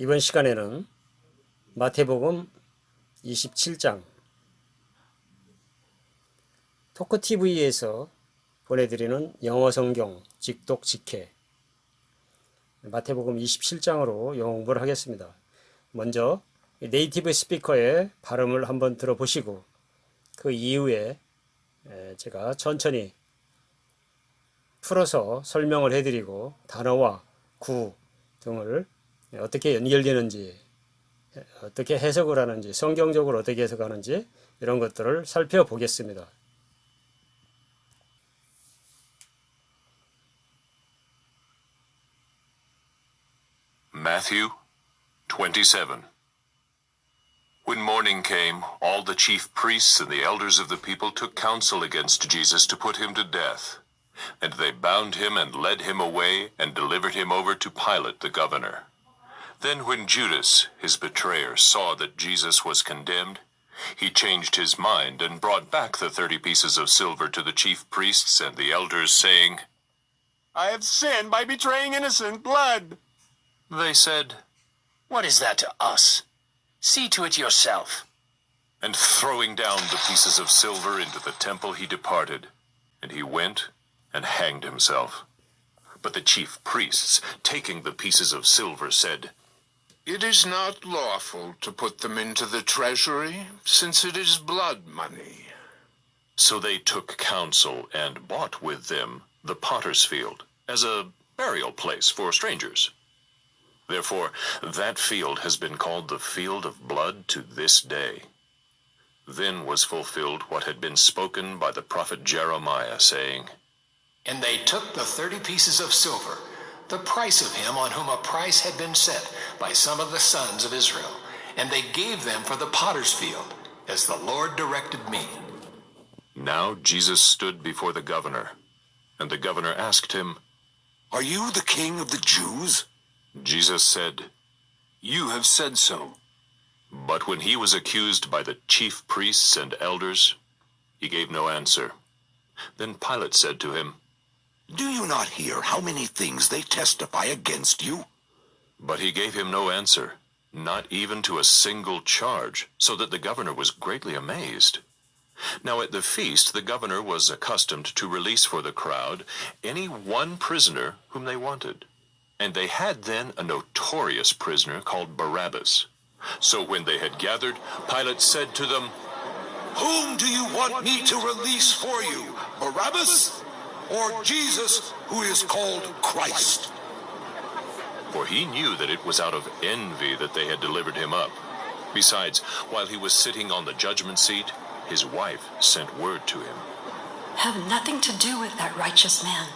이번 시간에는 마태복음 27장 토크TV에서 보내드리는 영어 성경 직독 직해 마태복음 27장으로 영어 공부를 하겠습니다. 먼저 네이티브 스피커의 발음을 한번 들어보시고 그 이후에 제가 천천히 풀어서 설명을 해드리고 단어와 구 등을 어떻게 연결되는지 어떻게 해석을 하는지 성경적으로 어떻게 해석하는지 이런 것들을 살펴보겠습니다. Matthew 27. When morning came, all the chief priests and the elders of the people took counsel against Jesus to put him to death. And they bound him and led him away and delivered him over to Pilate the governor. Then when Judas, his betrayer, saw that Jesus was condemned, he changed his mind and brought back the 30 pieces of silver to the chief priests and the elders, saying, I have sinned by betraying innocent blood. They said, What is that to us? See to it yourself. and throwing down the pieces of silver into the temple, he departed, and he went and hanged himself. But the chief priests, taking the pieces of silver, said, It is not lawful to put them into the treasury, since it is blood money. So they took counsel and bought with them the potter's field as a burial place for strangers. Therefore, that field has been called the field of blood to this day. Then was fulfilled what had been spoken by the prophet Jeremiah, saying, And they took the 30 pieces of silver, the price of him on whom a price had been set by some of the sons of Israel, and they gave them for the potter's field, as the Lord directed me. Now Jesus stood before the governor, and the governor asked him, Are you the king of the Jews? Jesus said, You have said so. But when he was accused by the chief priests and elders, he gave no answer. Then Pilate said to him, Do you not hear how many things they testify against you? But he gave him no answer, not even to a single charge, so that the governor was greatly amazed. Now at the feast the governor was accustomed to release for the crowd any one prisoner whom they wanted. And they had then a notorious prisoner called Barabbas. So when they had gathered, Pilate said to them, Whom do you want me to release for you, Barabbas or Jesus, who is called Christ? For he knew that it was out of envy that they had delivered him up. Besides, while he was sitting on the judgment seat, his wife sent word to him, Have nothing to do with that righteous man,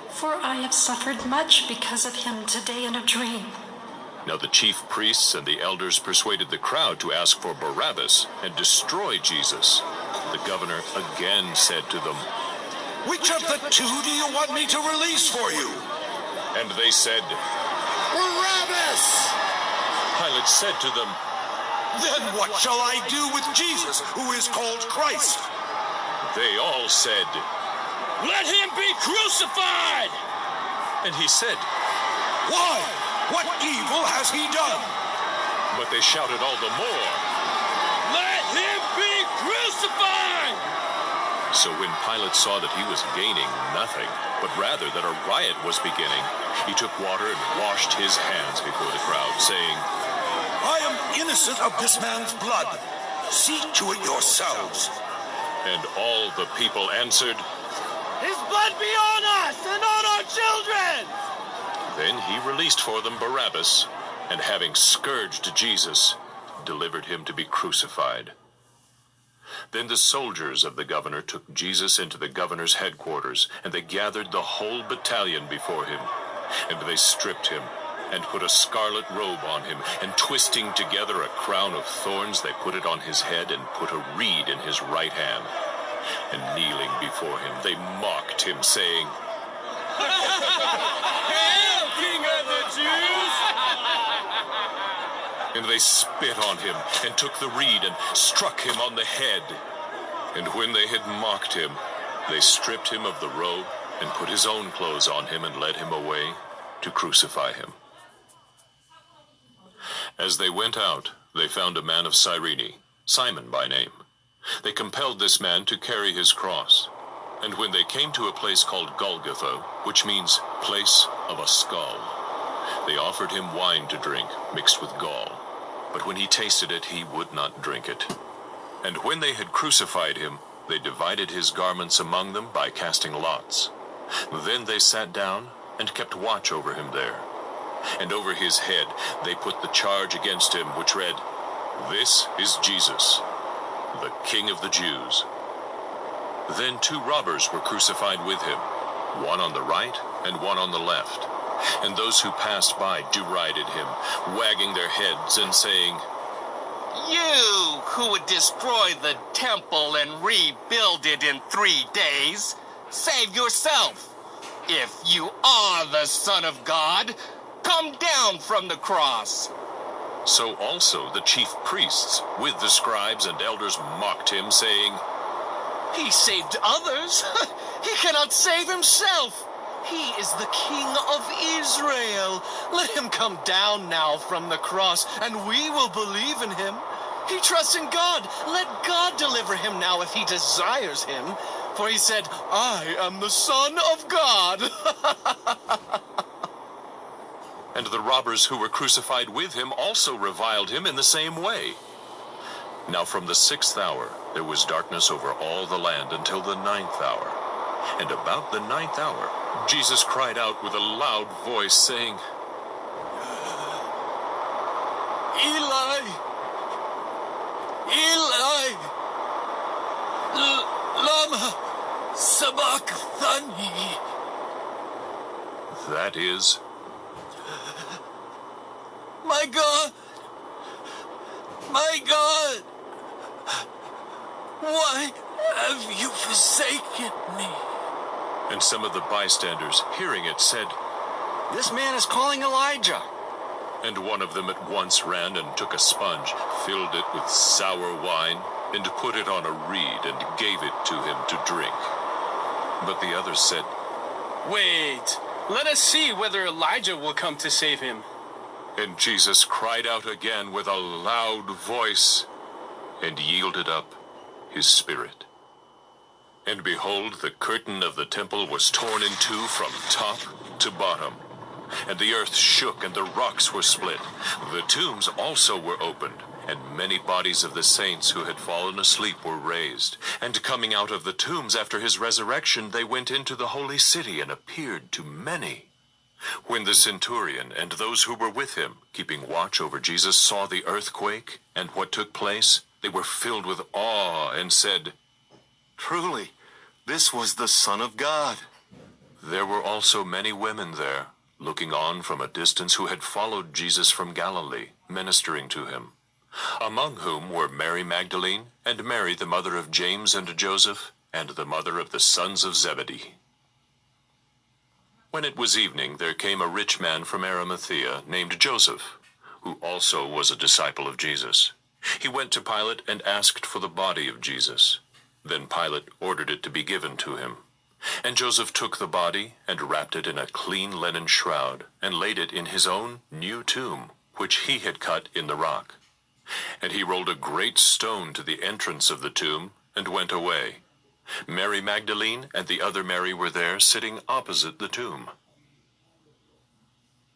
for I have suffered much because of him today in a dream. Now the chief priests and the elders persuaded the crowd to ask for Barabbas and destroy Jesus. The governor again said to them, Which of the two do you want me to release for you? and they said, Barabbas! Pilate said to them, Then what shall I do with Jesus, who is called Christ? They all said, Let him be crucified! and he said, Why? What evil has he done? but they shouted all the more. Let him be crucified! So when Pilate saw that he was gaining nothing, but rather that a riot was beginning, he took water and washed his hands before the crowd, saying, I am innocent of this man's blood. See to it yourselves. And all the people answered, His blood be on us and on our children! Then he released for them Barabbas, and having scourged Jesus, delivered him to be crucified. Then the soldiers of the governor took Jesus into the governor's headquarters, and they gathered the whole battalion before him. And they stripped him, and put a scarlet robe on him, and twisting together a crown of thorns, they put it on his head, and put a reed in his right hand. And kneeling before him, they mocked him, saying, Hail, King of the Jews! And they spit on him, and took the reed, and struck him on the head. And when they had mocked him, they stripped him of the robe, and put his own clothes on him, and led him away to crucify him. As they went out, they found a man of Cyrene, Simon by name. They compelled this man to carry his cross. And when they came to a place called Golgotha, which means place of a skull, they offered him wine to drink, mixed with gall. But when he tasted it, he would not drink it. And when they had crucified him, they divided his garments among them by casting lots. Then they sat down and kept watch over him there. And over his head they put the charge against him, which read, "This is Jesus, the King of the Jews." Then 2 robbers were crucified with him, one on the right and one on the left. And those who passed by derided him, wagging their heads and saying, You who would destroy the temple and rebuild it in 3 days, save yourself. If you are the Son of God, come down from the cross. So also the chief priests with the scribes and elders mocked him, saying, He saved others. He cannot save himself. He is the King of Israel. Let him come down now from the cross, and we will believe in him. He trusts in God. Let God deliver him now if he desires him. For he said, I am the Son of God. And the robbers who were crucified with him also reviled him in the same way. Now from the 6th hour there was darkness over all the land until the 9th hour. And about the 9th hour Jesus cried out with a loud voice, saying, Eli, Eli, lama sabachthani. that is, My God, why have you forsaken me? and some of the bystanders, hearing it, said, This man is calling Elijah. and one of them at once ran and took a sponge, filled it with sour wine, and put it on a reed, and gave it to him to drink. But the others said, Wait, let us see whether Elijah will come to save him. And Jesus cried out again with a loud voice, and yielded up his spirit. And behold, the curtain of the temple was torn in 2 from top to bottom. And the earth shook, and the rocks were split. The tombs also were opened, and many bodies of the saints who had fallen asleep were raised. And coming out of the tombs after his resurrection, they went into the holy city and appeared to many. When the centurion and those who were with him, keeping watch over Jesus, saw the earthquake and what took place, they were filled with awe and said, Truly, this was the Son of God. There were also many women there, looking on from a distance, who had followed Jesus from Galilee, ministering to him, among whom were Mary Magdalene, and Mary the mother of James and Joseph, and the mother of the sons of Zebedee. When it was evening, there came a rich man from Arimathea, named Joseph, who also was a disciple of Jesus. He went to Pilate and asked for the body of Jesus. Then Pilate ordered it to be given to him. And Joseph took the body and wrapped it in a clean linen shroud, and laid it in his own new tomb, which he had cut in the rock. And he rolled a great stone to the entrance of the tomb, and went away. Mary Magdalene and the other Mary were there, sitting opposite the tomb.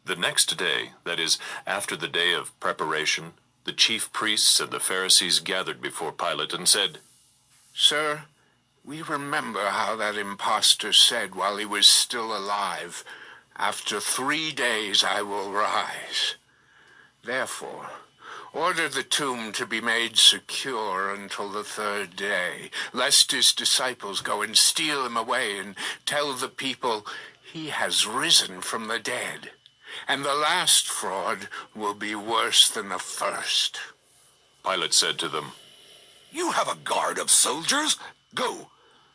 The next day, that is, after the day of preparation, the chief priests and the Pharisees gathered before Pilate and said, Sir, we remember how that impostor said while he was still alive, After 3 days I will rise. Therefore, order the tomb to be made secure until the 3rd day, lest his disciples go and steal him away and tell the people, he has risen from the dead. And the last fraud will be worse than the first. Pilate said to them, You have a guard of soldiers? Go,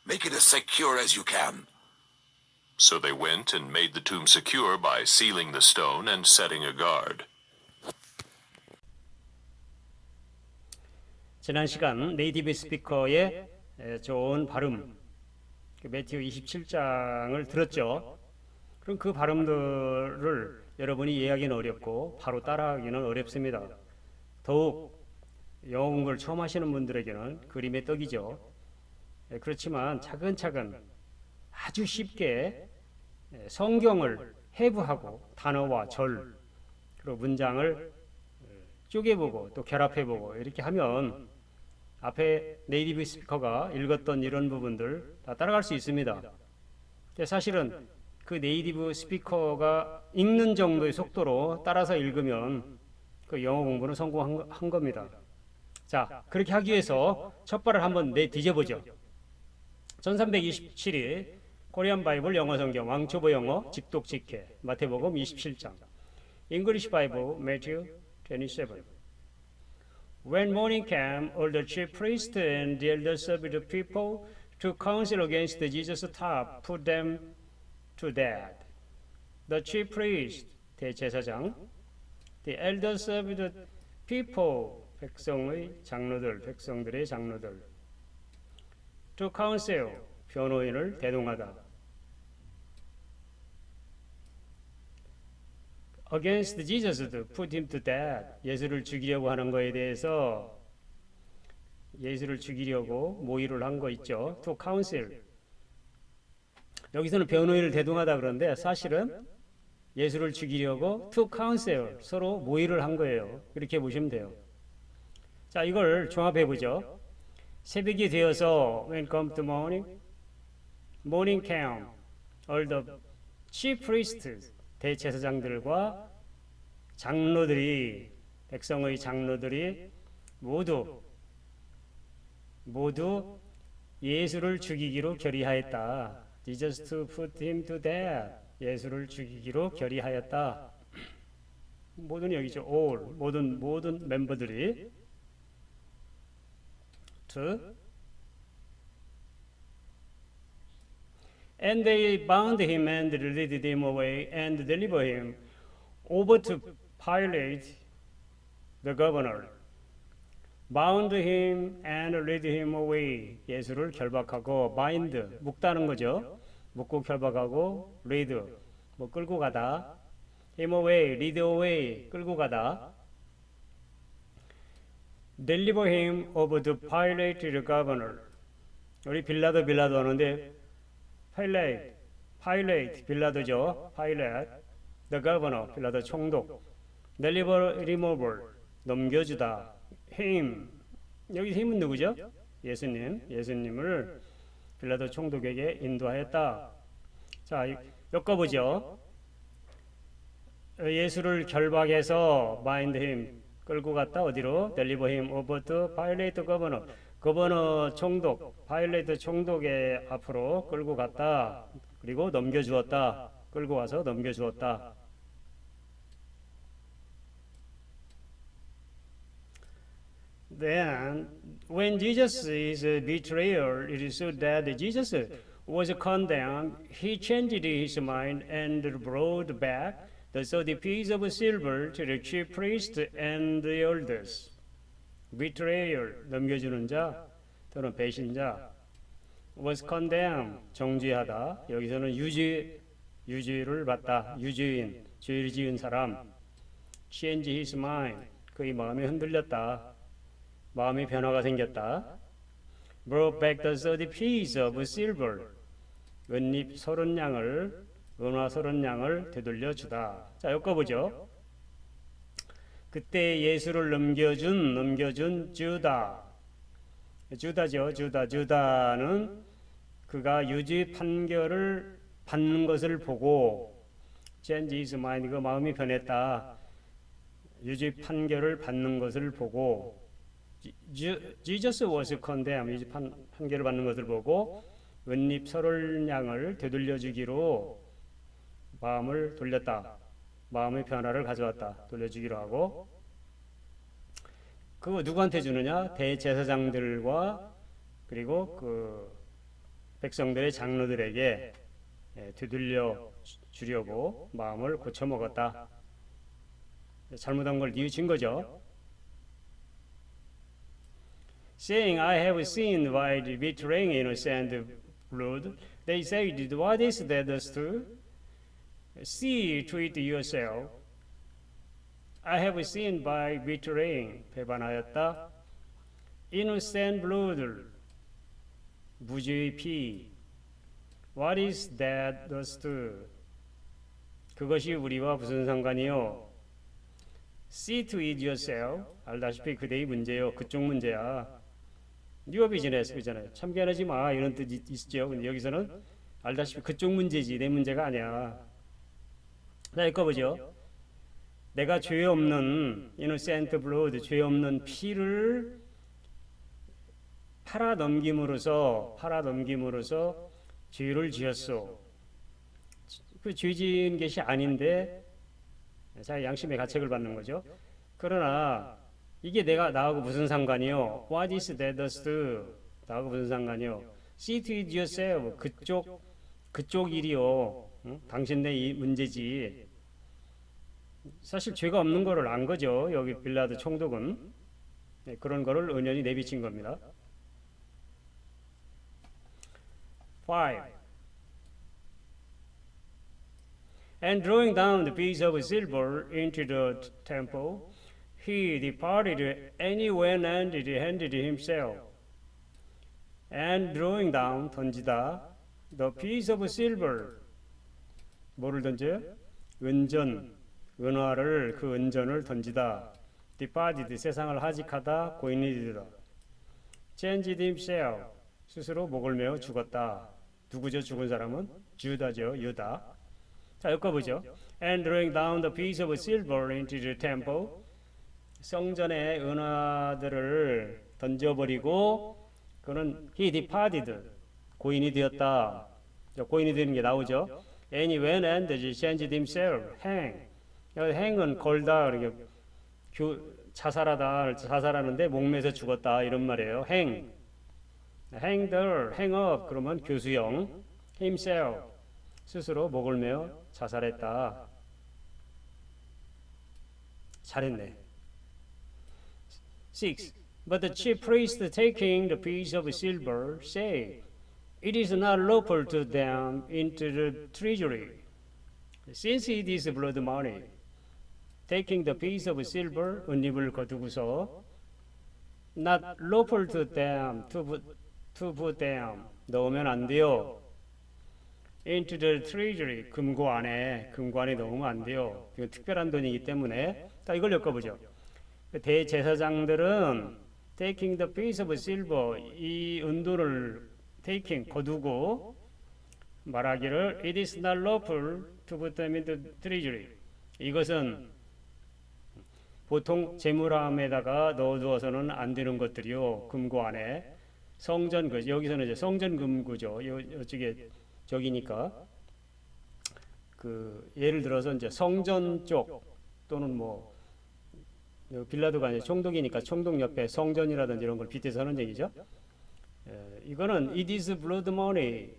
make it as secure as you can. So they went and made the tomb secure by sealing the stone and setting a guard. 지난 시간 네이티브 스피커의 좋은 발음, 매튜 27장을 들었죠. 그럼 그 발음들을 여러분이 이해하기는 어렵고 바로 따라하기는 어렵습니다. 더욱 영어 공부를 처음 하시는 분들에게는 그림의 떡이죠. 그렇지만 차근차근 아주 쉽게 성경을 해부하고 단어와 절 그리고 문장을 쪼개보고 또 결합해보고 이렇게 하면 앞에 네이티브 스피커가 읽었던 이런 부분들 다 따라갈 수 있습니다. 사실은 그 네이티브 스피커가 읽는 정도의 속도로 따라서 읽으면 그 영어 공부는 성공한 겁니다. 자, 그렇게 하기 위해서 첫 발을 한번 뒤져보죠. 1327일 코리안 바이블 영어 성경 왕초보 영어 직독직해 마태복음 27장 English Bible Matthew 27 When morning came, all the chief priests and the elders of the people took counsel against Jesus to put them to death. The chief priest, 대제사장, the elders of the people, 백성의 장로들, 백성들의 장로들, to counsel, 변호인을 대동하다. Against Jesus to put him to death. 예수를 죽이려고 하는 거에 대해서 예수를 죽이려고 모의를 한 거 있죠. To counsel. 여기서는 변호인을 대동하다 그러는데 사실은 예수를 죽이려고 to counsel 서로 모의를 한 거예요. 이렇게 보시면 돼요. 자, 이걸 종합해 보죠. 새벽이 되어서 when come to morning, morning came, all the chief priests 대제사장들과 장로들이 백성의 장로들이 모두 예수를 죽이기로 결의하였다. Jesus to put him to death. 예수를 죽이기로 결의하였다. 모든 여기죠. all 모든 멤버들이 to And they bound him and led him away and delivered him over to Pilate, the governor. Bound him and led him away. 예수를 결박하고 bind, 묶다는 거죠. 묶고 결박하고 lead, 끌고 가다. him away, lead away, 끌고 가다. Deliver him over to Pilate, the governor. 우리 빌라도 하는데 Pilate, 빌라도죠. Pilate, the governor, 빌라도 총독. Deliver, removal, 넘겨주다. Him, 여기 힘은 누구죠? 예수님을 빌라도 총독에게 인도하였다. 자, 엮어보죠. 예수를 결박해서 bind him, 끌고 갔다. 어디로? Deliver him over to Pilate, governor. 거버너 총독, 파일레이트 총독의 앞으로 끌고 갔다. 그리고 넘겨주었다. 끌고 와서 넘겨주었다. Then, when Jesus' betrayal, it is so that Jesus was condemned, he changed his mind and brought back the 30 pieces of silver to the chief priests and the elders. betrayal, 넘겨주는 자 또는 배신자 was condemned, 정죄하다. 여기서는 유죄를 받다. 유죄인, 죄를 지은 사람. change his mind, 그의 마음이 흔들렸다. 마음의 변화가 생겼다. brought back the 30 pieces of silver, 은잎 30냥을, 은화 30냥을 되돌려주다. 자, 엮어보죠. 그때 예수를 넘겨준 주다죠. 주다는 그가 유죄 판결을 받는 것을 보고 change his mind, 그 마음이 변했다. 유죄 판결을 받는 것을 보고 Jesus was condemned, 유죄 판결을 받는 것을 보고 은잎 30냥을 되돌려주기로 마음을 돌렸다. 마음의 변화를 가져왔다. 돌려주기로 하고 그거 누구한테 주느냐? 대제사장들과 그리고 그 백성들의 장로들에게 되돌려 주려고 마음을 고쳐먹었다. 잘못한 걸 뉘우친 거죠. Saying, I have sinned by betraying innocent blood, they said, what is that true? See to it yourself. I have seen by betraying 배반하였다. innocent blood 무죄의 피. What is that does to? 그것이 우리와 무슨 상관이요? See to it yourself. 알다시피 그대의 문제요. 그쪽 문제야. Your business 그잖아요. 참견하지 마 이런 뜻이 있죠. 근데 여기서는 알다시피 그쪽 문제지 내 문제가 아니야. 자 읽어보죠. 내가 죄 없는 innocent blood 죄 없는 피를 팔아 넘김으로써 죄를 지었소. 그 죄 지은 것이 아닌데 자 양심의 가책을 받는 거죠. 그러나 이게 나하고 무슨 상관이요? What is that does to? 나하고 무슨 상관이요? See to it yourself. 그쪽 일이요. 응? 당신 내 문제지. 사실 죄가 없는 거를 안 거죠. 여기 빌라드 총독은 네, 그런 거를 은연히 내비친 겁니다. 5. And drawing down the piece of silver into the temple, he departed and he went and handed himself. And drawing down, 던지다, the piece of silver, 뭐를 던져요? 은화를, 그 은전을 던지다. departed, 세상을 하직하다, 고인이 되다. changed himself, 스스로 목을 메어 죽었다. 누구죠? 죽은 사람은? 주다죠, 유다. 자, 읽어보죠. And throwing down the piece of silver into the temple, 성전의 은화들을 던져버리고 그는 he departed, 고인이 되었다. 고인이 되는 게 나오죠. And he went and changed himself, hang은 걸다, 이렇게 자살하는데 목매서 죽었다 이런 말이에요. hang up 그러면 교수형, himself 스스로 목을 메어 자살했다. 잘했네. 6. But the chief priest taking the piece of silver said, It is not lawful to them into the treasury, since it is blood money. Taking the piece of silver, 은입을 거두고서 not lawful to them, to put them, 넣으면 안 돼요. into the treasury, 금고 안에 넣으면 안 돼요. 이건 특별한 돈이기 때문에. 자, 이걸 엮어보죠. 대제사장들은 taking the piece of silver, 이 은도를 taking, 거두고 말하기를 it is not lawful to put them into treasury. 이것은 보통 재물함에다가 넣어두어서는 안 되는 것들이요. 금고 안에. 성전, 여기서는 이제 성전 금고죠. 이쪽에 저기니까 그 예를 들어서 이제 성전 쪽 또는 뭐 빌라도가 아니라 총독이니까 총독 옆에 성전이라든지 이런 걸 빗대서 하는 얘기죠. 이거는 it is blood money.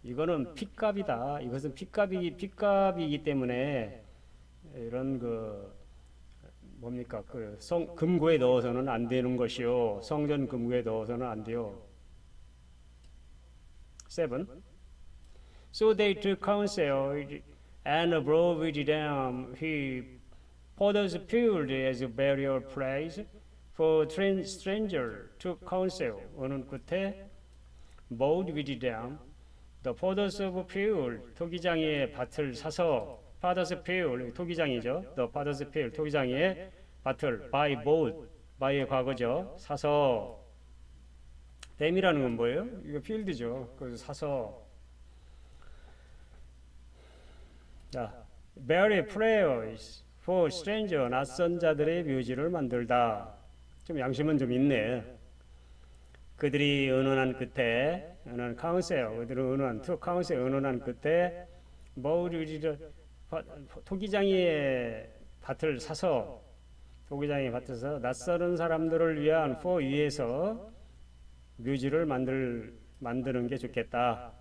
이거는 핏값이다. 이것은 핏값이기 때문에 이런 뭡니까 금고에 넣어서는 안 되는 것이요. 성전 금고에 넣어서는 안 돼요. 7. So they took counsel and brought with them he potter's field as a burial place for stranger took counsel. 어느 끝에 bought with them the potter's field 토기장의 밭을 사서 father's field 토기장이죠. the father's field 토기장의 밭을 by bought by의 과거죠. 사서 댐이라는 건 뭐예요? 이거 필드죠. 그래서 사서 자, bury prayers for stranger 낯선 자들의 묘지를 만들다. 좀 양심은 좀 있네. 그들이 의논한 끝에 그들은 의논한 to counsel 의논한 끝에 토기장이의 밭을 사서 낯선 사람들을 위한 for 위해서 묘지를 만드는 게 좋겠다.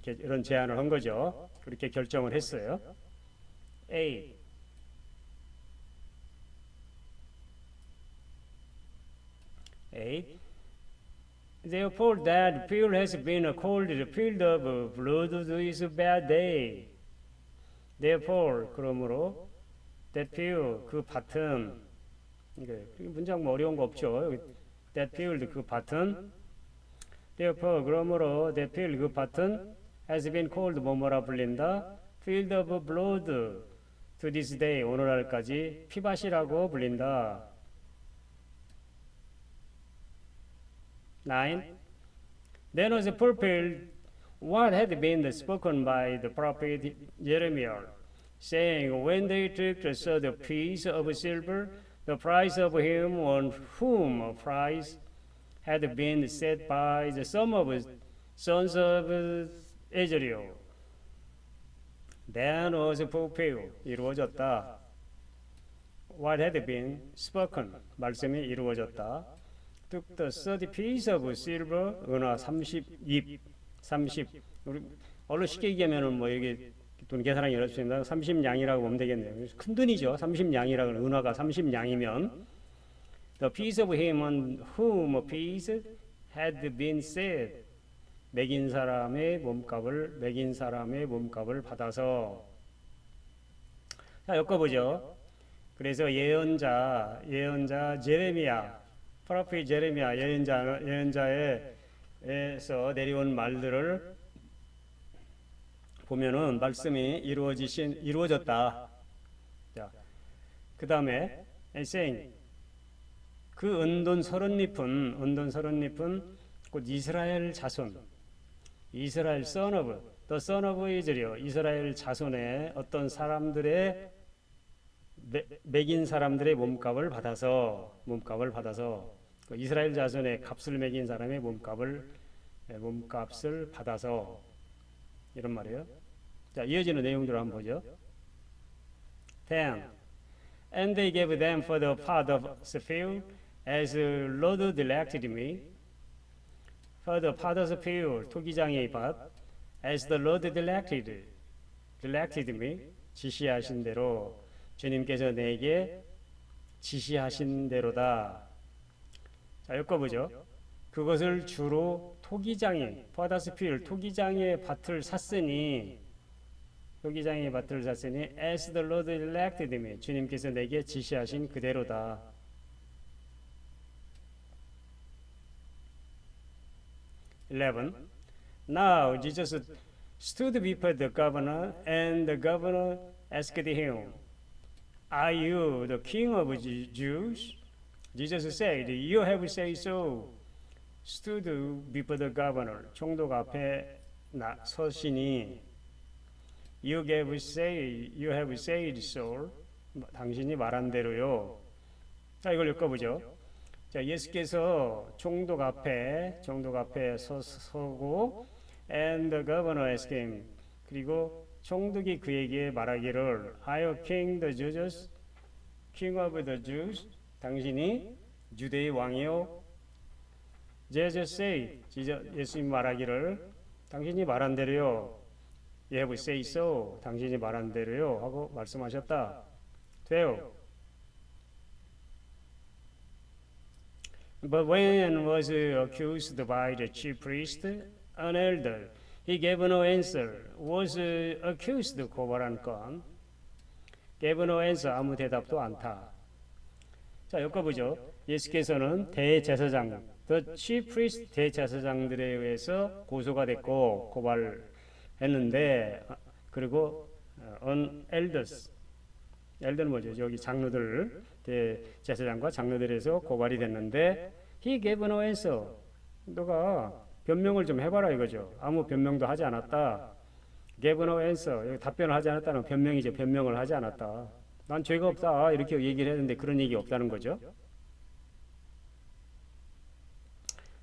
이런 제안을 한 거죠. 그렇게 결정을 했어요. 8. Therefore that field has been called the field of blood this bad day. Therefore 그러므로 that field 그 밭은 이게 문장 뭐 어려운 거 없죠. 여기 that field 그 밭은 therefore 그러므로 that field 그 밭은 has been called 뭐뭐라 불린다. field of blood to this day 오늘날까지 피밭이라고 불린다. 9. Then was fulfilled what had been spoken by the prophet Jeremiah, saying, when they took the third piece of silver, the price of him on whom a price had been set by the sons of Israel. Then was fulfilled, 이루어졌다. What had been spoken, 말씀이 이루어졌다. took the third piece of silver, 은화 30입, 30. 우리 얼른 쉽게 얘기하면은 뭐 이게 돈 계산하기 어렵습니다. 30냥이라고 보면 되겠네요. 큰 돈이죠. 30냥이라고 은화가 30냥이면 the piece of him on whom a piece had been set. 매긴 사람의 몸값을 받아서. 자, 엮어보죠. 그래서 예언자 제레미야, 프로페트 제레미야 예언자에서 내려온 말들을 보면은 말씀이 이루어졌다. 자, 그 다음에 saying 그 은돈 30잎은 곧 이스라엘 자손, 이스라엘 son of the son of Israel, 이스라엘 자손의 어떤 사람들의 매긴 사람들의 몸값을 받아서 그 이스라엘 자손의 값을 매긴 사람의 몸값을 받아서 이런 말이에요. 자, 이어지는 내용들을 한번 보죠. 10. And they gave them for the part of the field as the Lord directed me. For the part of the field, 토기장의 밭, as the Lord directed me, 지시하신 대로, 주님께서 내게 지시하신 대로다. 자, 엮어보죠. 그것을 주로 토기장의 밭을 샀으니 as the Lord elected me, 주님께서 내게 지시하신 그대로다. 11. Now Jesus stood before the governor, and the governor asked him, Are you the king of the Jews? Jesus said, You have said so. Stood before the governor. 총독 앞에 서시니 You have said so. 당신이 말한 대로요. 자, 이걸 읽어보죠. 자, 예수께서 총독 앞에 서고 and the governor asked him. 그리고 총독이 그에게 말하기를 Are you king of the Jews? 당신이 유대의 왕이요? Jesus said, 예수님 말하기를 당신이 말한 대로요. You have said so. 당신이 말한 대로요. 하고 말씀하셨다. 12. But when was accused by the chief priest, an elder, he gave no answer. Was accused 고발한 건 gave no answer 아무 대답도 않다. 자, 엮어보죠. 예수께서는 대제사장, the chief priest 대제사장들에 의해서 고소가 됐고 고발했는데 그리고 on elders, 엘더는 뭐죠? 여기 장로들 대제사장과 장로들에서 고발이 됐는데 he gave no answer. 너가 변명을 좀 해봐라 이거죠. 아무 변명도 하지 않았다. gave no answer. 여기 답변을 하지 않았다는 변명이죠. 변명을 하지 않았다. 난 죄가 없다 이렇게 얘기를 했는데 그런 얘기 없다는 거죠.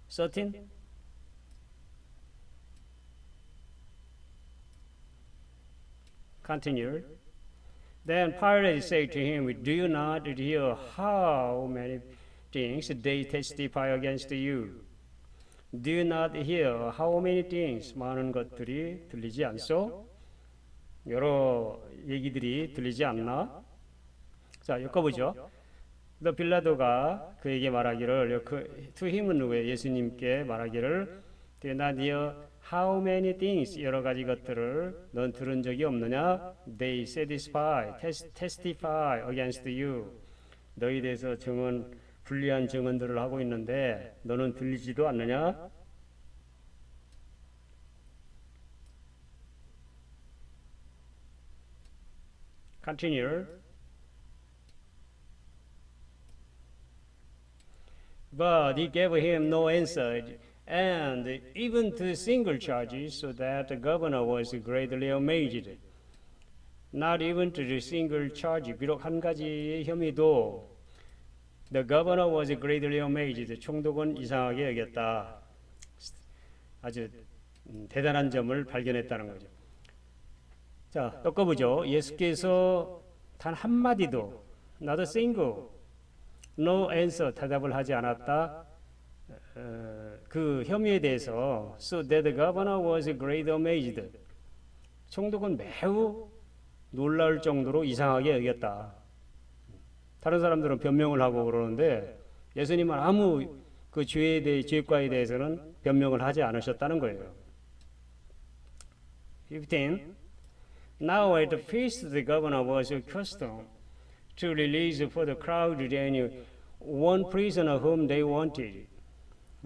13. Continue. Then Pilate said to him, Do you not hear how many things they testify against you? Do you not hear how many things? 많은 것들이 들리지 않소? 여러 얘기들이 들리지 않나? 자, 엮어보죠. 또 빌라도가 그에게 말하기를, to him은 누구예요? 예수님께 말하기를, Do you not hear How many things 여러 가지 것들을 넌 들은 적이 없느냐? They testify against you. 너희 대해서 불리한 증언들을 하고 있는데 너는 들리지도 않느냐? Continue. But he gave him no answer, and even to single charges, so that the governor was greatly amazed. Not even to the single charge, 비록 한 가지의 혐의도 the governor was greatly amazed. 총독은 이상하게 여겼다. 아주 대단한 점을 발견했다는 거죠. 자, 꺾어보죠. 예수께서 단 한마디도 not a single, no answer, 대답을 하지 않았다. 그 혐의에 대해서 so that the governor was greatly amazed. 총독은 매우 놀라울 정도로 이상하게 여겼다. 다른 사람들은 변명을 하고 그러는데 예수님은 아무 그 죄과에 대해서는 변명을 하지 않으셨다는 거예요. 15. Now at the feast the governor was accustomed to release for the crowd any one prisoner whom they wanted.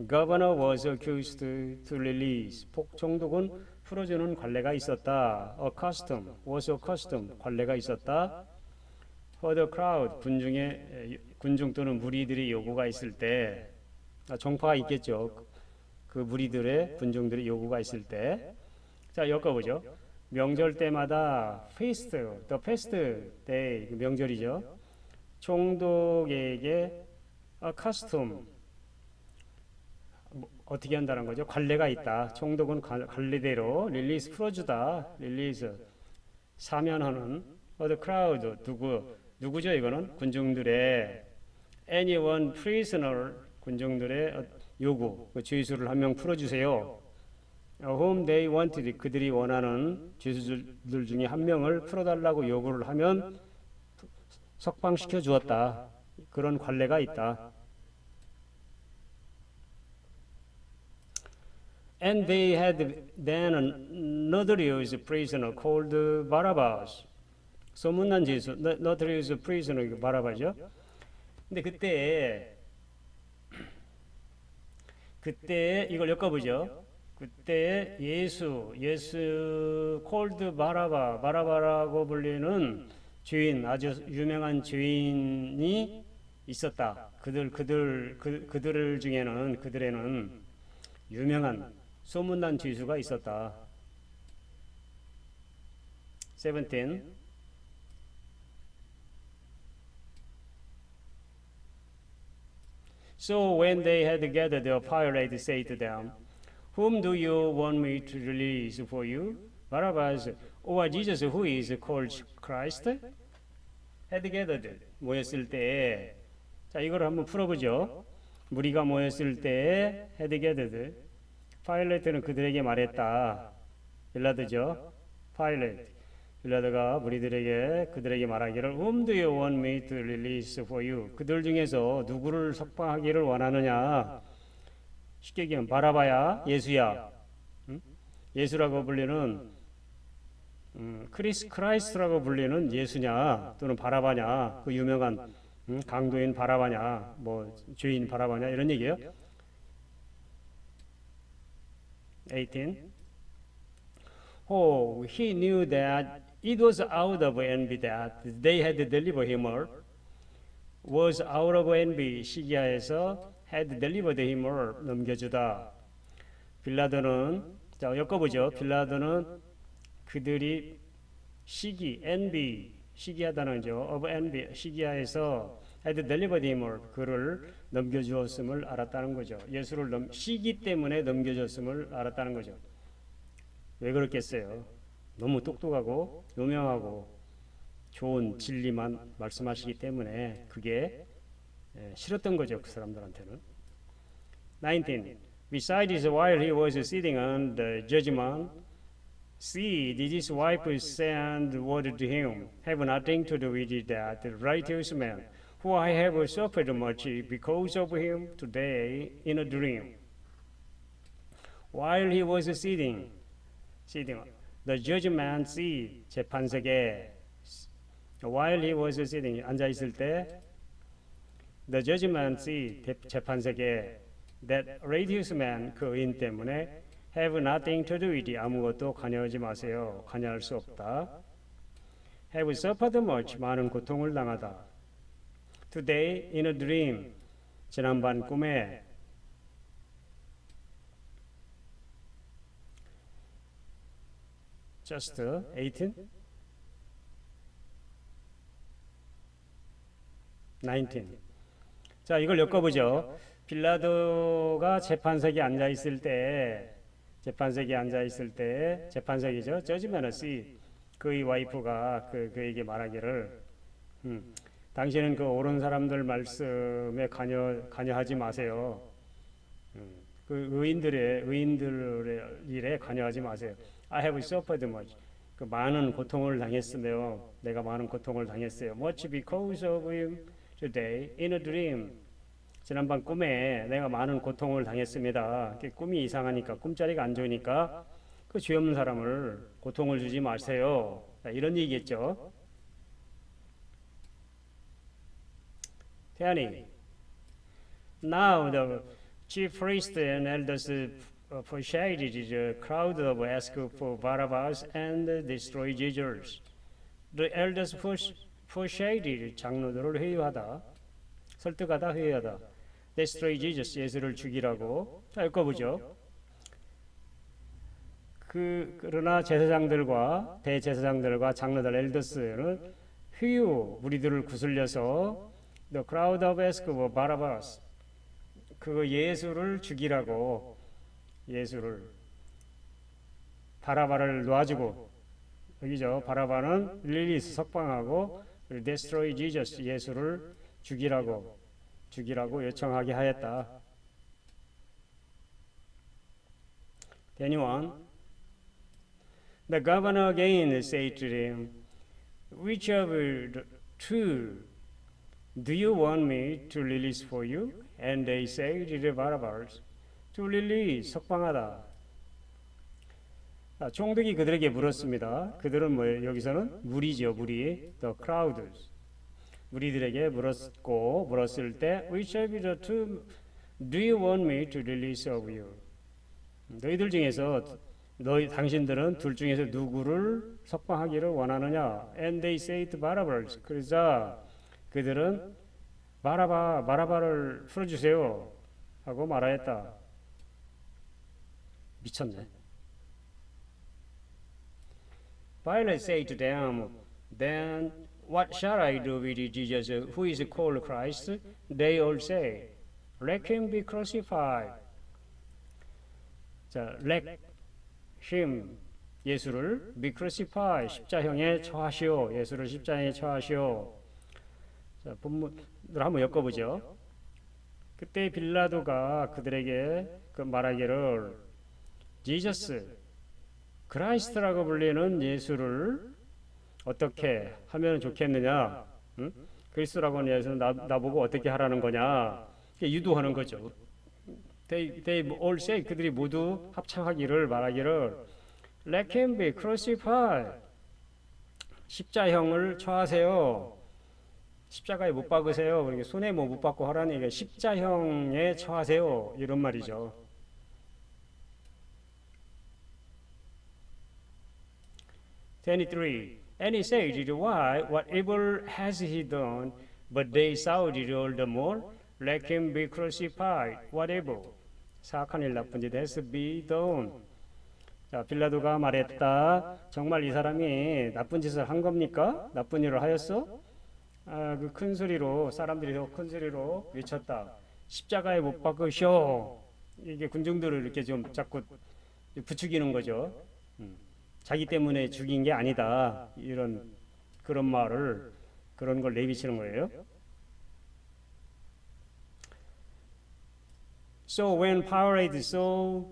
Governor was accused to release. 총독은 풀어주는 관례가 있었다. was accustomed. 관례가 있었다. For the crowd. 군중 또는 무리들의 요구가 있을 때, 정파가 있겠죠. 그 무리들의 군중들의 요구가 있을 때. 자, 엮어보죠. 명절 때마다 feast, the feast day, 명절이죠. 총독에게 custom, 어떻게 한다는 거죠? 관례가 있다. 총독은 관례대로 릴리스 풀어주다. 릴리스 사면하는 the crowd, 누구죠? 이거는 군중들의 anyone prisoner, 군중들의 요구, 그 죄수를 한 명 풀어주세요. whom they wanted, 그들이 원하는 죄수들 중에 한 명을 풀어달라고 요구를 하면 석방시켜 주었다. 그런 관례가 있다. And they had then another prisoner called Barabbas. 소문난 죄수, notorious prisoner 바라바죠. 근데 그때 이걸 엮어보죠. 그때 예수 called 바라바라고 불리는 죄인, 아주 유명한 죄인이 있었다. 그들 중에는 그들에는 유명한 소문난 죄수가 있었다. 17. So when they had gathered, the Pilate said to them, Whom do you want me to release for you? Barabbas or Jesus, who is called Christ? Had gathered, 모였을 때, 자 이걸 한번 풀어보죠. 무리가 모였을 때 had gathered, 파일레트는 그들에게 말했다. 빌라도죠. 빌라도가 그들에게 말하기를 Whom do you want me to release for you? 그들 중에서 누구를 석방하기를 원하느냐? 쉽게 얘기하면 바라바야, 예수야. 예수라고 불리는 크라이스트라고 불리는 예수냐 또는 바라바냐, 그 유명한 강도인 바라바냐, 뭐 죄인 바라바냐 이런 얘기예요. 18. Oh, he knew that it was out of envy that they had delivered him up. Was out of envy, 시기하에서 had delivered him up, 넘겨주다. 빌라도는, 자 엮어보죠. 빌라도는 그들이 envy, 시기하다는 거죠. of envy, 시기하에서 had delivered him up, 그를 넘겨주었음을 알았다는 거죠. 예수를 시기 때문에 넘겨줬음을 알았다는 거죠. 왜 그렇겠어요? 너무 똑똑하고 유명하고 좋은 진리만 말씀하시기 때문에 그게 싫었던 거죠, 그 사람들한테는. 19. Besides, while he was sitting on the judgment, see, did his wife send word to him, have nothing to do with that righteous man, who I have suffered much because of him today in a dream. while he was sitting, the judgment seat, 재판석에, while he was sitting, 앉아 있을 때, the judgment seat, 재판석에, that righteous man, 그 의인 때문에, have nothing to do with it, 아무것도 관여하지 마세요. 관여할 수 없다. have suffered much, 많은 고통을 당하다. today in a dream, 지난밤 꿈에, just 18, 19. 자, 이걸 엮어보죠. 빌라도가 재판석에 앉아 있을 때, 재판석이죠. 저지면은 씨, 그의 와이프가 그에게 말하기를, 당신은 그 옳은 사람들 말씀에 관여하지 마세요. 그 의인들의 일에 관여하지 마세요. I have suffered much. 그 많은 고통을 당했으며 내가 많은 고통을 당했어요. Much because of him today in a dream. 지난밤 꿈에 내가 많은 고통을 당했습니다. 꿈이 이상하니까 꿈자리가 안 좋으니까 그 죄 없는 사람을 고통을 주지 마세요. 이런 얘기겠죠. 태연이. Now the chief priests and elders persuaded the crowd of ask for Barabbas and destroy Jesus. The elders persuaded 장로들을 회유하다, 설득하다, 회유하다. Destroy Jesus, 예수를 죽이라고. 자, 읽어보죠. 그러나 제사장들과 대제사장들과 장로들 엘더스는 회유 무리들을 구슬려서 the crowd of ask for Barabbas. 그 예수를 죽이라고. 예수를 바라바를 놔주고 여기죠. 바라바는 릴리스 석방하고 destroy Jesus 예수를 죽이라고 요청하게 하였다. anyone the governor again said to them, which of the two do you want me to release for you? And they said to Barabbas. to release, 석방하다. 총독이 그들에게 물었습니다. 그들은 여기서는 무리죠, 무리. The crowds. 무리들에게 물었을 때 which of the two do you want me to release of you? 너희들 중에서 당신들은 둘 중에서 누구를 석방하기를 원하느냐? And they say to Barabbas. 그러자 그들은 바라바를 풀어주세요 하고 말하였다. 미쳤네. Pilate said to them, then what shall I do with Jesus who is called Christ? They all say, let him be crucified. 자, let him, 예수를 be crucified, 십자형에 처하시오. 예수를 십자형에 처하시오. 자, 본문을 한번 엮어보죠. 그때 빌라도가 그들에게 그 말하기를 지저스, 크라이스트라고 불리는 예수를 어떻게 하면 좋겠느냐? 응? 그리스도라고 하는 예수는 나보고 어떻게 하라는 거냐? 유도하는 거죠. They all say, 그들이 모두 합창하기를 말하기를 Let him be crucified. 십자형을 처하세요. 십자가에 못 박으세요. 그러니까 손에 못 박고 하라는 얘기가 십자형에 처하세요. 이런 말이죠. 23. And he said, why? What evil has he done? But they shouted all the more, let him be crucified. What evil? 사악한 일 나쁜 짓 has be done. 자, 빌라도가 말했다. 정말 이 사람이 나쁜 짓을 한 겁니까? 나쁜 일을 하였어? 그 큰 소리로 사람들이 더 큰 소리로 외쳤다. 십자가에 못 박으셔. 이게 군중들을 이렇게 좀 자꾸 부추기는 거죠. 자기 때문에 죽인 게 아니다. 그런 말을 그런 걸 내비치는 거예요. So when Pilate saw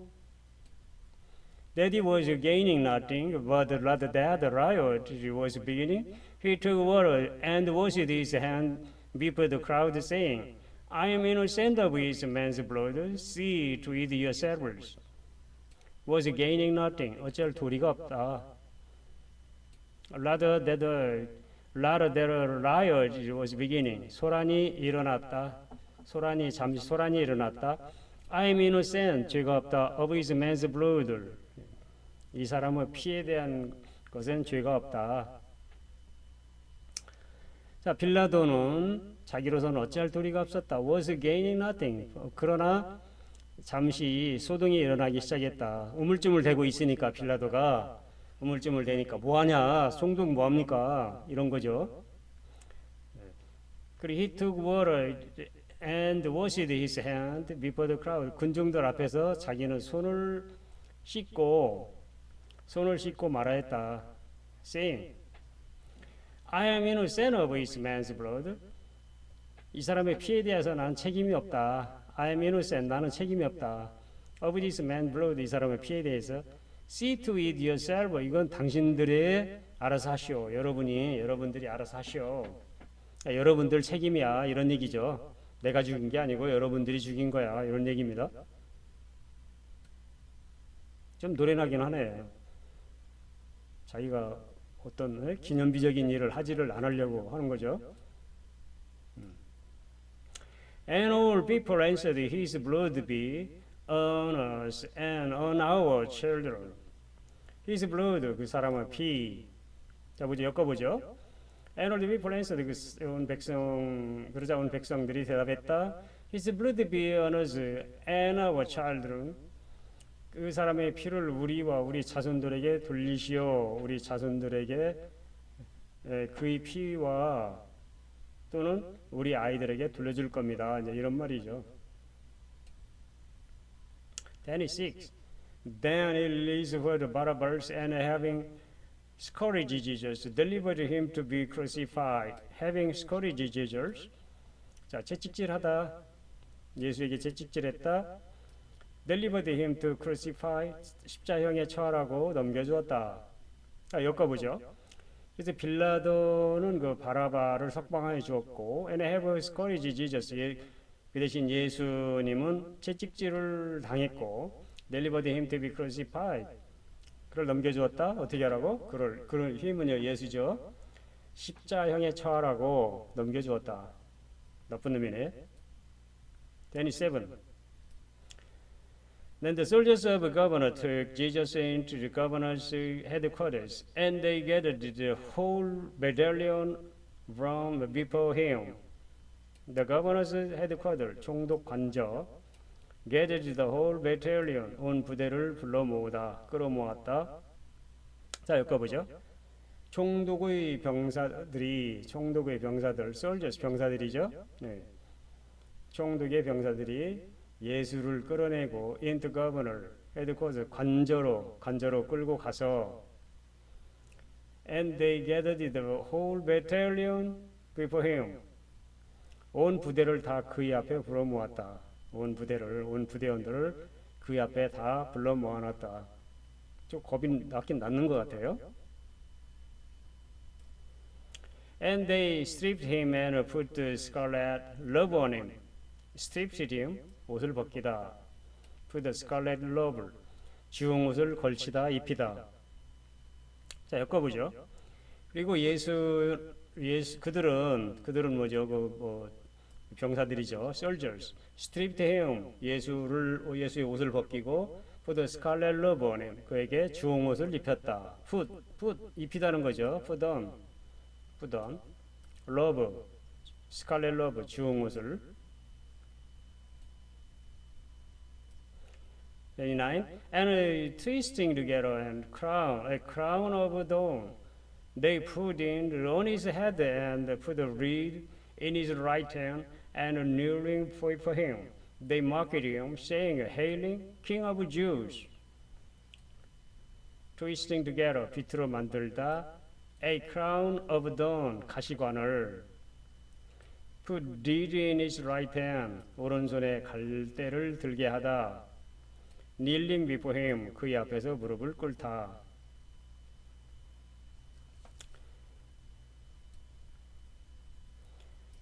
that he was gaining nothing, but rather that the riot was beginning, he took water and washed his hand before the crowd, saying, I am innocent of this man's blood. See to it yourselves. was gaining nothing. 어쩔 도리가 없다. Rather that a riot was beginning. 소란이 일어났다. 잠시 소란이 일어났다. I am innocent. 죄가 없다. Of his man's blood. 이 사람의 피에 대한 것은 죄가 없다. 자, 빌라도는 자기로서는 어찌할 도리가 없었다. Was gaining nothing. 그러나 잠시 소동이 일어나기 시작했다. 우물쭈물 대고 있으니까 빌라도가 우물쭈물 대니까 뭐하냐, 송동 뭐합니까, 이런 거죠. 그리고 he took water and washed his hand before the crowd. 군중들 앞에서 자기는 손을 씻고 말하였다. saying, I am innocent of this man's blood. 이 사람의 피에 대해서 나는 책임이 없다. I am innocent. 나는 책임이 없다. Of this man's blood. 이 사람의 피에 대해서 see to it yourself. 이건 당신들이 알아서 하시오. 여러분들이 알아서 하시오. 여러분들 책임이야. 이런 얘기죠. 내가 죽인 게 아니고 여러분들이 죽인 거야. 이런 얘기입니다. 좀 노련하긴 하네. 자기가 어떤 기념비적인 일을 하지를 않으려고 하는 거죠. And all people answered, His blood be on us and on our children. His blood, 그 사람의 피. 자, 보죠. 엮어보죠. And all the people answered, 그러자 온 백성들이 대답했다. His blood be on us and our children. 그 사람의 피를 우리와 우리 자손들에게 돌리시오. 우리 자손들에게 그의 피와 또는 우리 아이들에게 돌려줄 겁니다. 이제 이런 말이죠. 26. Then Elizabeth Barabbas and having scourged Jesus delivered him to be crucified. Having scourged Jesus. 자, 채찍질하다. 예수에게 채찍질했다. Delivered him to crucify. 십자형에 처하라고 넘겨주었다. 엮어보죠. 그래서 빌라도는 그 바라바를 석방하여 주었고, and have scourged Jesus. 그 대신 예수님은 채찍질을 당했고, delivered him to be crucified. 그를 넘겨주었다. 어떻게 하라고? 그를 힘은요 예수죠. 십자형에 처하라고 넘겨주었다. 나쁜 놈이네. 27. Then the soldiers of the governor took Jesus into the governor's headquarters, and they gathered the whole battalion from before him. The governor's headquarters, 총독 관저, gathered the whole battalion, 온 부대를 불러 모으다, 끌어모았다. 자, 엮어보죠. 총독의 병사들, soldiers, 병사들이죠. 네. 총독의 병사들이 예수를 끌어내고 into governor, headquarters, 관저로 끌고 가서 and they gathered the whole battalion before him. 온 부대를 다 그의 앞에 불러 모았다. 온 부대원들을 그의 앞에 다 불러 모아놨다. 좀 겁이 났긴 났는 것 같아요. And they stripped him and put the scarlet robe on him. stripped him, 옷을 벗기다. put the scarlet robe, 주홍 옷을 걸치다, 입히다. 자, 엮어보죠. 그리고 그들은 뭐죠? 병사들이죠. soldiers. stripped him, 예수의 옷을 벗기고, put the scarlet robe on him, 그에게 주홍 옷을 입혔다. put, 입히다는 거죠. put on, robe, scarlet robe, 주홍 옷을. 29. And twisting together a crown of thorn, they put it on his head and put a reed in his right hand and kneeling for him. They mocked him, saying, Hail, King of Jews. Twisting together, 비틀어 만들다. A crown of thorn, 가시관을. Put reed in his right hand, 오른손에 갈대를 들게 하다. kneeling before him, 그의 앞에서 무릎을 꿇다.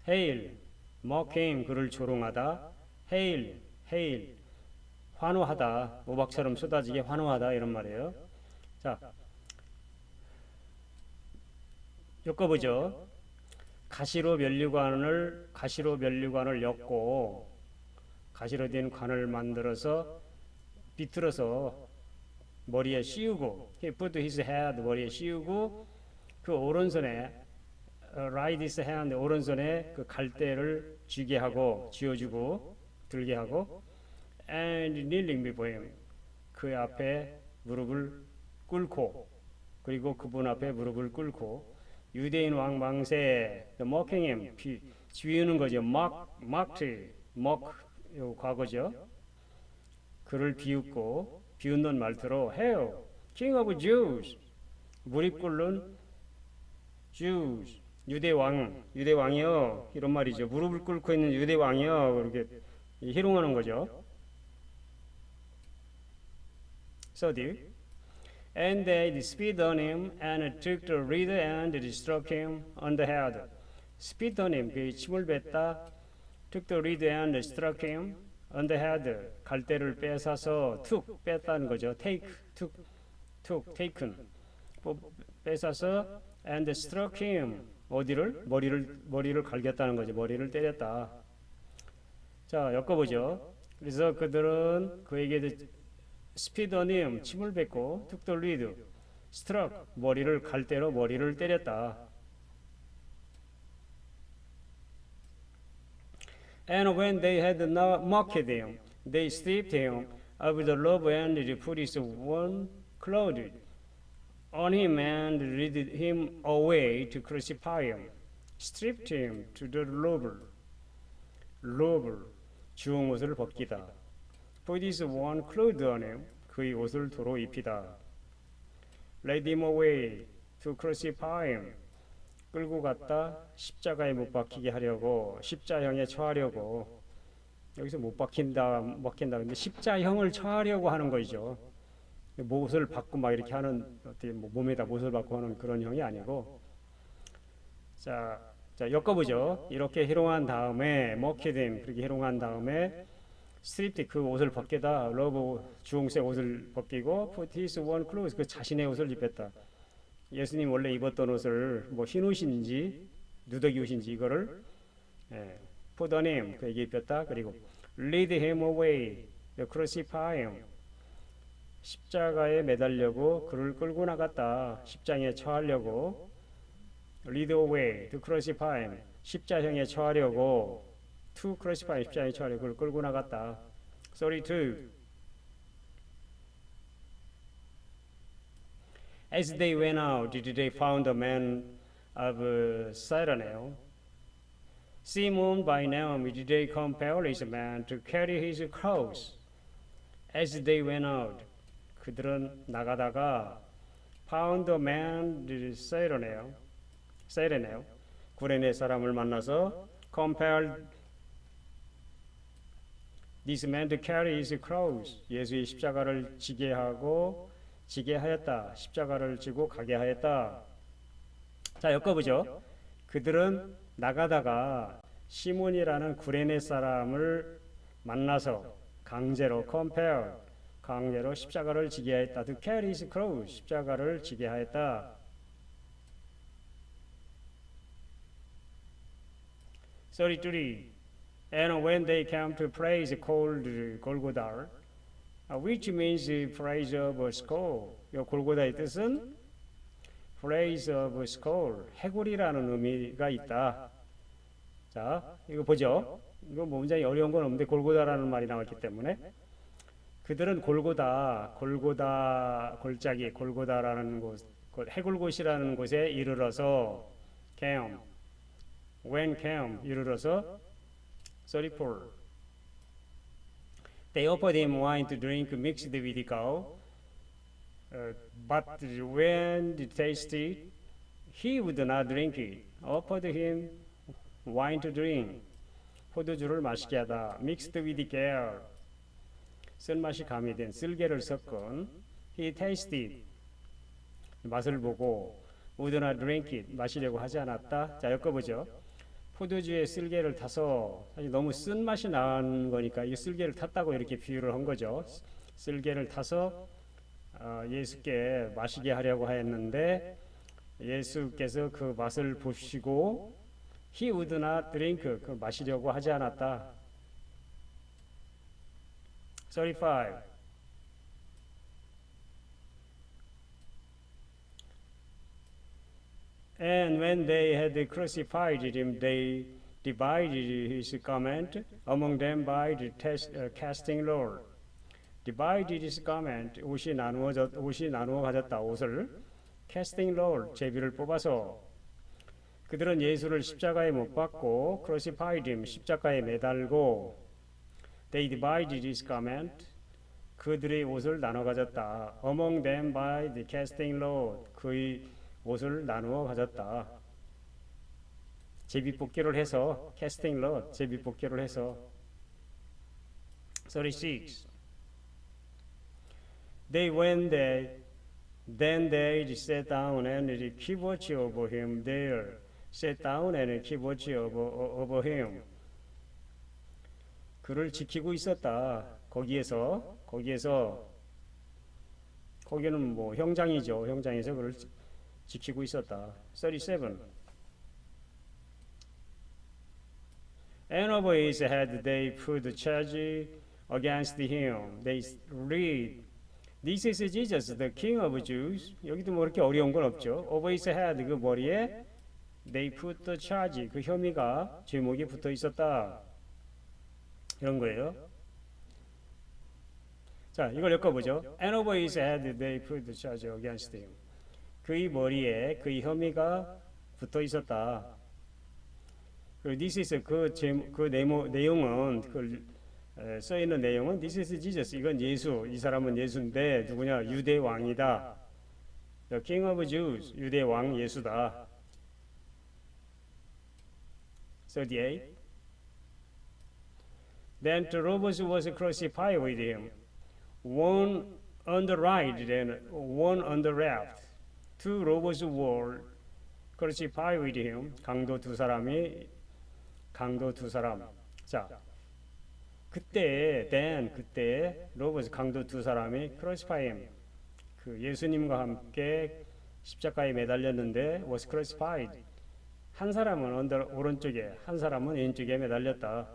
hail, mock him, 그를 조롱하다. hail, 환호하다, 우박처럼 쏟아지게 환호하다 이런 말이에요. 자, 엮어보죠. 가시로 면류관을 엮고 가시로 된 관을 만들어서 비틀어서 머리에 씌우고 he put his head 머리에 씌우고 그 오른손에 right his hand 오른손에 그 갈대를 쥐게 하고 쥐어주고 들게 하고 and kneeling before him 그 앞에 무릎을 꿇고 그리고 그분 앞에 무릎을 꿇고 유대인 왕 망세 the mocking him 쥐우는 거죠. mocked 과거죠. 그를 비웃는 말투로 Hail, King of Jews 무릎 꿇는 Jews 유대 왕이요 이런 말이죠. 무릎을 꿇고 있는 유대 왕이요 이렇게 희롱하는 거죠. So and they spit on him and took the reed and struck him on the head. spit on him 그 침을 뱉다 took the reed and struck him on the head 갈대를 뺏어서 took 뺐다는 거죠. taken 뺏어서 and struck him 어디를 머리를 갈겼다는 거죠. 머리를 때렸다. 자 엮어보죠. 그래서 그들은 그에게 spit on him 침을 뱉고 took the reed struck 갈대로 머리를 때렸다. And when they had mocked him, they stripped him of the robe and put his own clothes on him and led him away to crucify him. Stripped him to the robe, 주홍 옷을 벗기다. Put his own clothes on him, 그의 옷을 도로 입히다. Led him away to crucify him. 끌고 갔다 십자가에 못 박히게 하려고 십자형에 처하려고 여기서 못 박힌다 근데 십자형을 처하려고 하는 거죠. 못을 받고 막 이렇게 하는 어떻게 몸에다 못을 받고 하는 그런 형이 아니고 자 엮어보죠. 이렇게 희롱한 다음에 먹히든 그렇게 희롱한 다음에 스트립트 그 옷을 벗기다 러브 주홍색 옷을 벗기고 put his own clothes 그 자신의 옷을 입혔다. 예수님 원래 입었던 옷을 흰 옷인지 누더기 옷인지 이거를 put on him 그에게 입혔다. 그리고 lead him away to crucify him 십자가에 매달려고 그를 끌고 나갔다. 십장에 처하려고 lead away to crucify him 십자형에 처하려고 to crucify 십자형에 처하려고 그를 끌고 나갔다. 32 As they went out, they found a man of Cyrene, Simon by name. Did they compel this man to carry his cross? As they went out, 그들은 나가다가 found a man of Cyrene, 구레네 사람을 만나서 compelled this man to carry his cross. 예수의 십자가를 지게 하였다. 십자가를 지고 가게 하였다. 자, 엮어보죠. 그들은 나가다가 시몬이라는 구레네 사람을 만나서 강제로 십자가를 지게 하였다. To carry his cross. 십자가를 지게 하였다. 33 And when they came to a place called Golgotha, which means praise of a skull. 이 골고다의 뜻은 praise of a skull, 해골이라는 의미가 있다. 자, 이거 보죠. 이거 굉장히 어려운 건 없는데 골고다라는 말이 나왔기 때문에 그들은 골고다라는 곳, 해골곳이라는 곳에 이르러서 이르러서 34 They offered him wine to drink mixed with gall, but when he tasted, he would not drink it. Offered him wine to drink, 포도주를 마시게 하다. Mixed with gall, 쓴맛이 가미된 쓸개를 섞은. He tasted, 맛을 보고 would not drink it, 마시려고 하지 않았다. 자, 엮어보죠. 포도주에 쓸개를 타서 사실 너무 쓴 맛이 나는 거니까 이 쓸개를 탔다고 이렇게 비유를 한 거죠. 쓸개를 타서 예수께 마시게 하려고 했는데 예수께서 그 맛을 보시고 he would not drink 그 마시려고 하지 않았다. 35 And when they had crucified him, they divided his garment among them by the casting load. Divided his garment, 옷이 나누어 가졌다. 옷을 casting load, 제비를 뽑아서 그들은 예수를 십자가에 못 박고 crucified him, 십자가에 매달고 they divided his garment, 그들의 옷을 나눠 가졌다. Among them by the casting load, 그의 옷을 나누어 가졌다. 제비뽑기를 해서 casting load, 제비뽑기를 해서 36 They went there, then they sat down and keep watch over him there. Sat down and keep watch over him. 그를 지키고 있었다. 거기는 뭐 형장이죠. 형장에서 그를 지키고 있었다. 37 And over his head they put the charge against him. They read, This is Jesus, the King of Jews. 여기도 뭐 그렇게 어려운 건 없죠. Over his head, 그 머리에 they put the charge, 그 혐의가 제목에 붙어 있었다. 이런 거예요. 자, 이걸 엮어보죠. And over his head they put the charge against him. 그의 머리에 그의 혐의가 붙어 있었다. 그리고 this is 그 내용은 써 있는 내용은 this is Jesus. 이건 예수. 이 사람은 예수인데 누구냐? 유대 왕이다. The King of Jews. 유대 왕 예수다. 38. Then two robbers was crucified with him, one on the right and one on the left. Two robbers were crucified with him. 강도 두 사람. 자, 그때 로버스 강도 두 사람이 crucify him. 그 예수님과 함께 십자가에 매달렸는데 was crucified. 한 사람은 오른쪽에, 한 사람은 왼쪽에 매달렸다.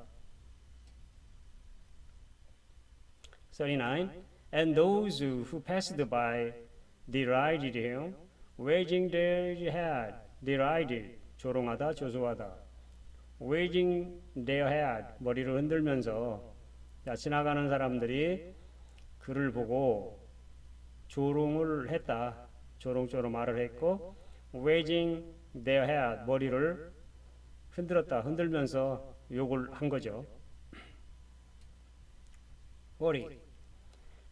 39. And those who passed by derided him, wagging their head. derided, 조롱하다, 조소하다. wagging their head, 머리를 흔들면서 지나가는 사람들이 그를 보고 조롱을 했다. 조롱조롱 말을 했고 wagging their head, 머리를 흔들면서 욕을 한 거죠. 40.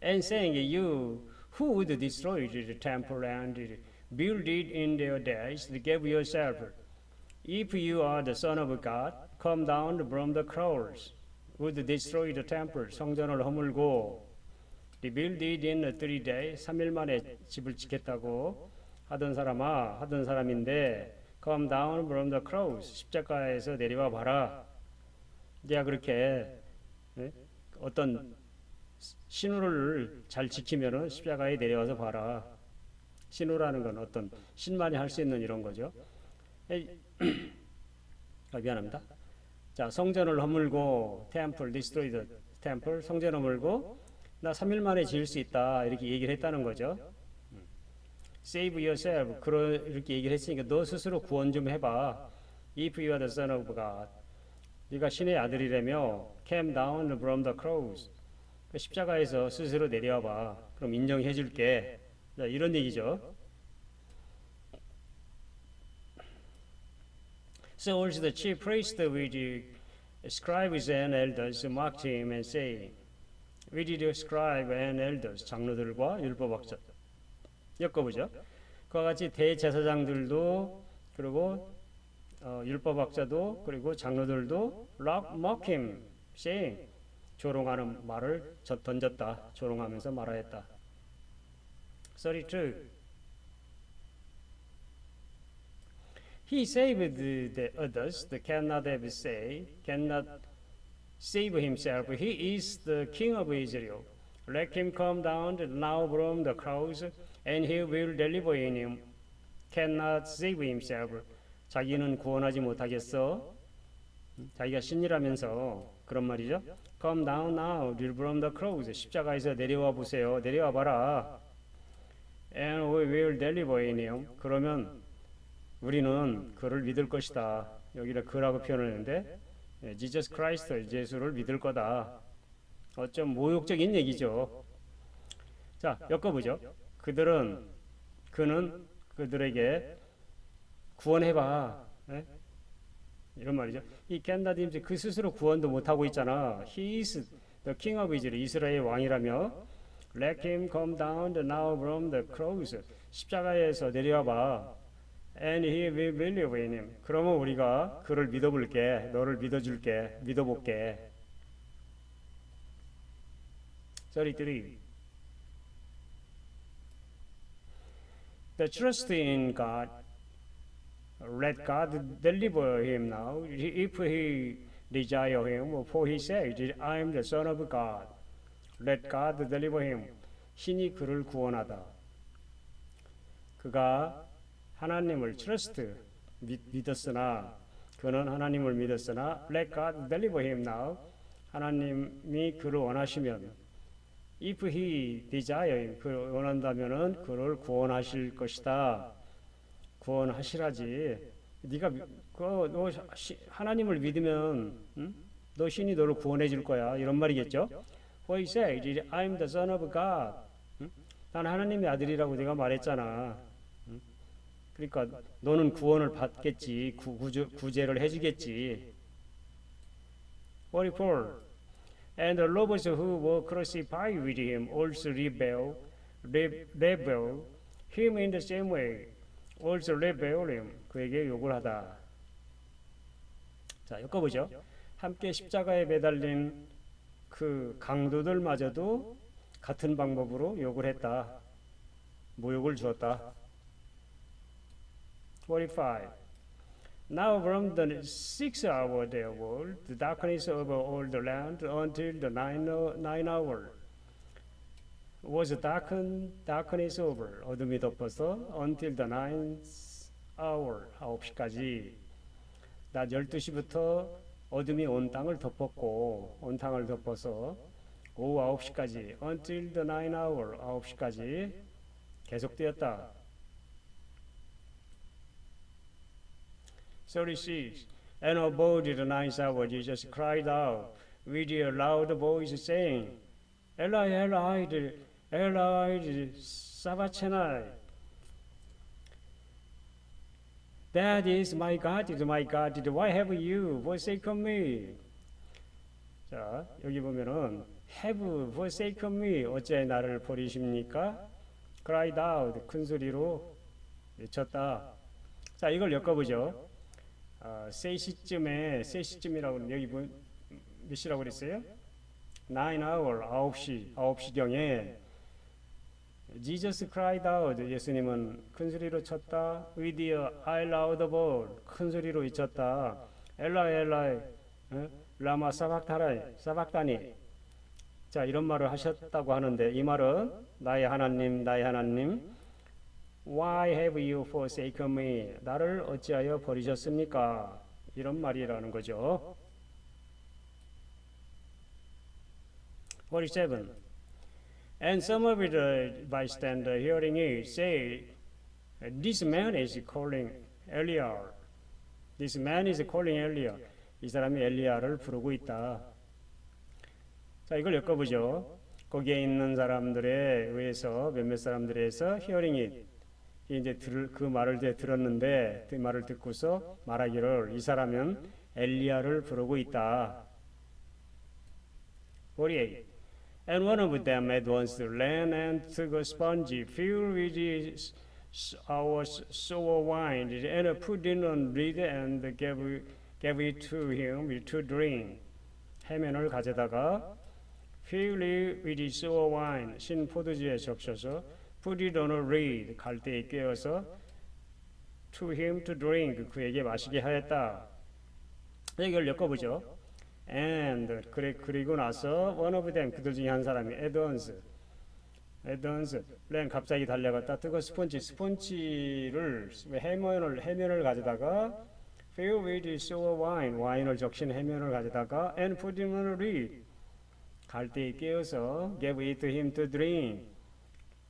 And saying, You who would destroy the temple and build it in their days, give yourself. If you are the Son of God, come down from the cross. Would destroy the temple, 성전을 허물고 rebuild it in 3 days, 3일 만에 집을 짓겠다고 하던 사람인데 come down from the cross, 십자가에서 내려와 봐라. 네가 그렇게 어떤 신호를 잘 지키면은 십자가에 내려와서 봐라. 신호라는 건 어떤 신만이 할 수 있는 이런 거죠. 미안합니다. 자, 성전을 허물고 temple, destroy the temple, 성전 허물고 나 3일 만에 지을 수 있다 이렇게 얘기를 했다는 거죠. Save yourself, 이렇게 얘기를 했으니까 너 스스로 구원 좀 해봐. If you are the Son of God, 네가 신의 아들이라며 came down from the cross, 십자가에서 스스로 내려와봐. 그럼 인정해 줄게. 이런 얘기죠. So also the chief priests with the scribes and elders mocked him and saying, with the scribe and elders, 장로들과 율법학자. 엮어보죠. 그와 같이 대제사장들도 그리고 율법학자도 그리고 장로들도 mock him, saying, 조롱하는 말을 던졌다. 조롱하면서 말하였다. 32. He saved the others that cannot save himself. He is the King of Israel. Let him come down now from the cross, and he will deliver him. Cannot save himself. 자기는 구원하지 못하겠어. 자기가 신이라면서 그런 말이죠. Come down now from the cross. 십자가에서 내려와 보세요. 내려와 봐라. And we will deliver him. 그러면 우리는 그를 믿을 것이다. 여기를 그라고 표현하는데 Jesus Christ, 예수를 믿을 거다. 어쩜 모욕적인 얘기죠. 자, 엮어보죠. 그는 그들에게 구원해봐. 네? 이런 말이죠. 이 캔다딤스 그 스스로 구원도 못하고 있잖아. He is the king of Israel. 이스라엘 왕이라며. Let him come down now from the cross. 십자가에서 내려와봐. And he will believe in him. 그러면 우리가 그를 믿어볼게. 너를 믿어줄게. 믿어볼게. 33. The trust in God. Let God deliver him now, if he desire him, for he said, I am the Son of God. Let God deliver him. 신이 그를 구원하다. 그가 하나님을 믿었으나 그는 하나님을 믿었으나 let God deliver him now. 하나님이 그를 원하시면 if he desire him, 그를 원한다면은 그를 구원하실 것이다. 구원하시라지. 네가 너 하나님을 믿으면 너 신이 너를 구원해 줄 거야. 이런 말이겠죠. For he said, I am the Son of God. 난 하나님의 아들이라고 내가 말했잖아. 그러니까 너는 구원을 받겠지. 구제를 해주겠지. 44. And the robbers who were crucified with him also rebel him in the same way. Also rebel him. 그에게 욕을 하다. 자, 엮어보죠. 함께 십자가에 매달린 그 강도들마저도 같은 방법으로 욕을 했다. 모욕을 주었다. 45. Now from the 6th hour there was the darkness over all the land until the 9th hour. Was darkness over. 어둠이 덮어서 until the 9th hour. 9시까지. 낮 12시부터 어둠이 온 땅을 덮었고 온 땅을 덮어서 오후 9시까지 until the 9th hour. 9시까지 계속되었다. 36. And about the 9th hour, Jesus cried out with a loud voice, saying, Eli, Eli, Eli, sabachthani. That is my God, why have you forsaken me? 자, 여기 보면은 have forsaken me. 어째 나를 버리십니까? cried out. 큰 소리로 외쳤다. 자, 이걸 엮어보죠. 3시쯤이라고 여기 몇 시라고 그랬어요? 9hour, 9시경에 Jesus cried out. 예수님은 큰 소리로 쳤다. With a loud voice. 큰 소리로 외쳤다. 엘라이 엘라이 라마 사박다니. 자, 이런 말을 하셨다고 하는데 이 말은 나의 하나님 Why have you forsaken me? 나를 어찌하여 버리셨습니까? 이런 말이라는 거죠. 47. And some of the bystanders hearing it say, This man is calling Eliar. This man is calling Eliar. 이 사람이 엘리야를 부르고 있다. 자, 이걸 엮어보죠. 거기에 있는 사람들에 의해서 몇몇 사람들에 의해서 hearing it. 이제 그 말을 들었는데 그 말을 듣고서 말하기를 이 사람은 엘리야를 부르고 있다. 48. And one of them at once ran and took a sponge filled with our sour wine and put it on reed and gave it to him to drink. 해면을 가져다가 filled with sour wine 신 포도주에 적셔서 put it on a reed 갈대에 꿰어서 to him to drink. 그에게 마시게 하였다. 이걸 엮어보죠. And 그리고 나서 one of them 그들 중에 한 사람이 에드언스 렌 갑자기 달려갔다 뜨거운 스펀지를 해면을 가져다가 fill with sour wine 와인을 적신 해면을 가져다가 and put him on a reed 갈대에 깨어서 gave it to him to drink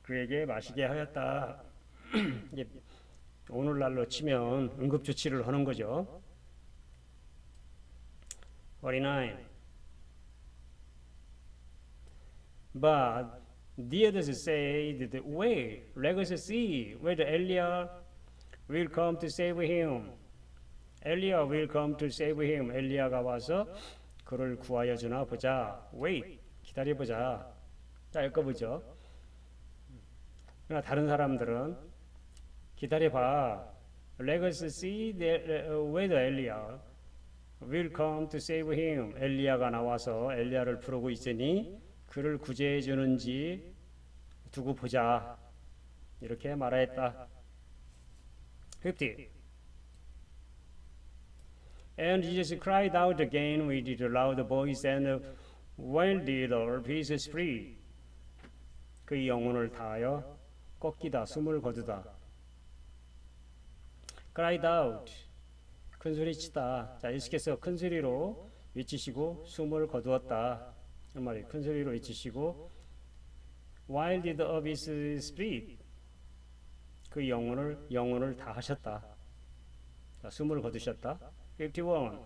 그에게 마시게 하였다. 오늘날로 치면 응급조치를 하는 거죠. 49. But the others said, wait, let us see whether Eliah will come to save him. Eliah will come to save him. 엘리야가 와서 그를 구하여 주나 보자. Wait, 기다려보자. 자, 읽어보죠. 그러나 다른 사람들은 기다려봐. Let us see whether Eliah will come to save him. 엘리야가 나와서 엘리야를 부르고 있으니 그를 구제해 주는지 두고 보자. 이렇게 말하였다. 50. And Jesus cried out again with a loud voice and wielded all his spirit. 그의 영혼을 다하여 꺾이다, 숨을 거두다. cried out. 큰 소리치다. 자, 예수께서 큰 소리로 외치시고 숨을 거두었다. 이 말이 큰 소리로 외치시고 wielded up his spirit. 그 영혼을 다 하셨다. 자, 숨을 거두셨다. 51.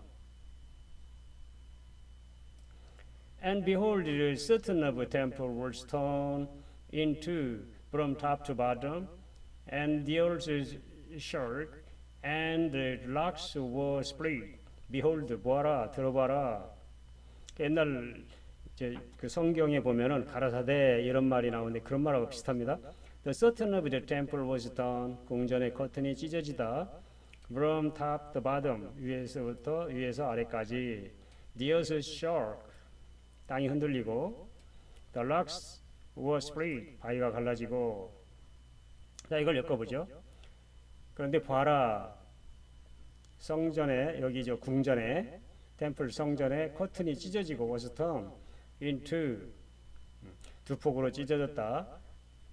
And behold, the curtain of the temple was torn in two from top to bottom, and the earth shook, and the rocks were split. Behold, 보아라, 들어봐라. 옛날 그 성경에 보면은 가라사대 이런 말이 나오는데 그런 말하고 비슷합니다. The curtain of the temple was torn. 궁전의 커튼이 찢어지다. From top to bottom. 위에서 아래까지. The earth shook. 땅이 흔들리고. The rocks were split. 바위가 갈라지고. 자, 이걸 엮어보죠. 그런데 봐라. 성전에 여기 궁전에 템플 성전에 커튼이 찢어지고 was torn into 두 폭으로 찢어졌다.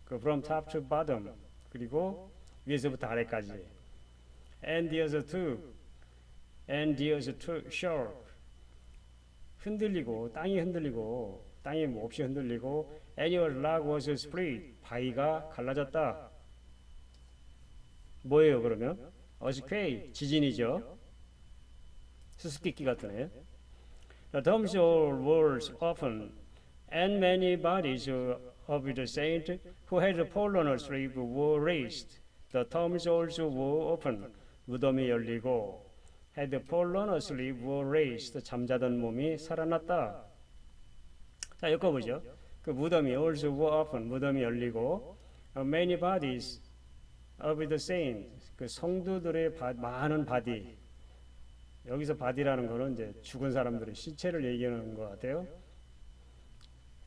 그 from top to bottom 그리고 위에서부터 아래까지. And the other two shook. 흔들리고 땅이 몹시 흔들리고 and your rock was split. 바위가 갈라졌다. 뭐예요 그러면? earthquake, 지진이죠. 수수께끼 같으네. The tombs were opened, and many bodies of the saints who had fallen asleep were raised. The tombs also were opened. 무덤이 열리고 had fallen asleep were raised. 잠자던 몸이 살아났다. 자, 엮어보죠. 그 무덤이 also were opened. 무덤이 열리고 many bodies of the saints. 그 성도들의 많은 바디. 여기서 바디라는 거는 이제 죽은 사람들의 시체를 얘기하는 것 같아요.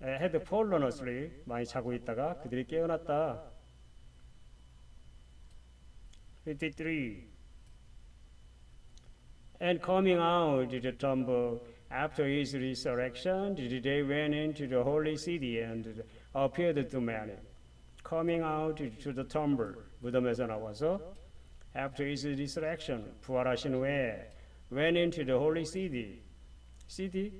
had fallen asleep. 많이 자고 있다가 그들이 깨어났다. 53. And coming out of the tomb after his resurrection, they went into the holy city and appeared to many. Coming out to the tomb, 무덤에서 나와서 after his resurrection, 부활하신 후에 went into the holy city. city?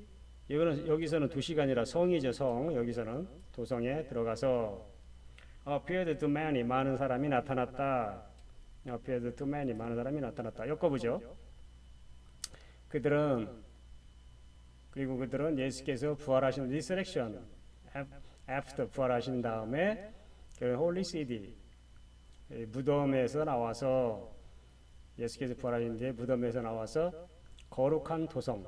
여기서는 도시가 아니라 성이죠, 성. 여기서는 도성에 들어가서 appeared to many, 많은 사람이 나타났다. appeared to many, 많은 사람이 나타났다. 엮어보죠. 그들은 예수께서 부활하신 resurrection, after 부활하신 다음에 그 holy city, 무덤에서 나와서 예수께서 부활하신 뒤에 무덤에서 나와서 거룩한 도성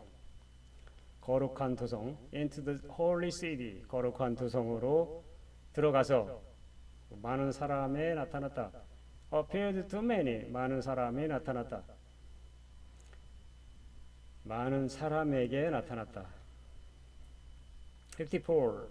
into the holy city, 거룩한 도성으로 들어가서 많은 사람에 나타났다. appeared to many, 많은 사람이 나타났다. 많은 사람에게 나타났다. 54.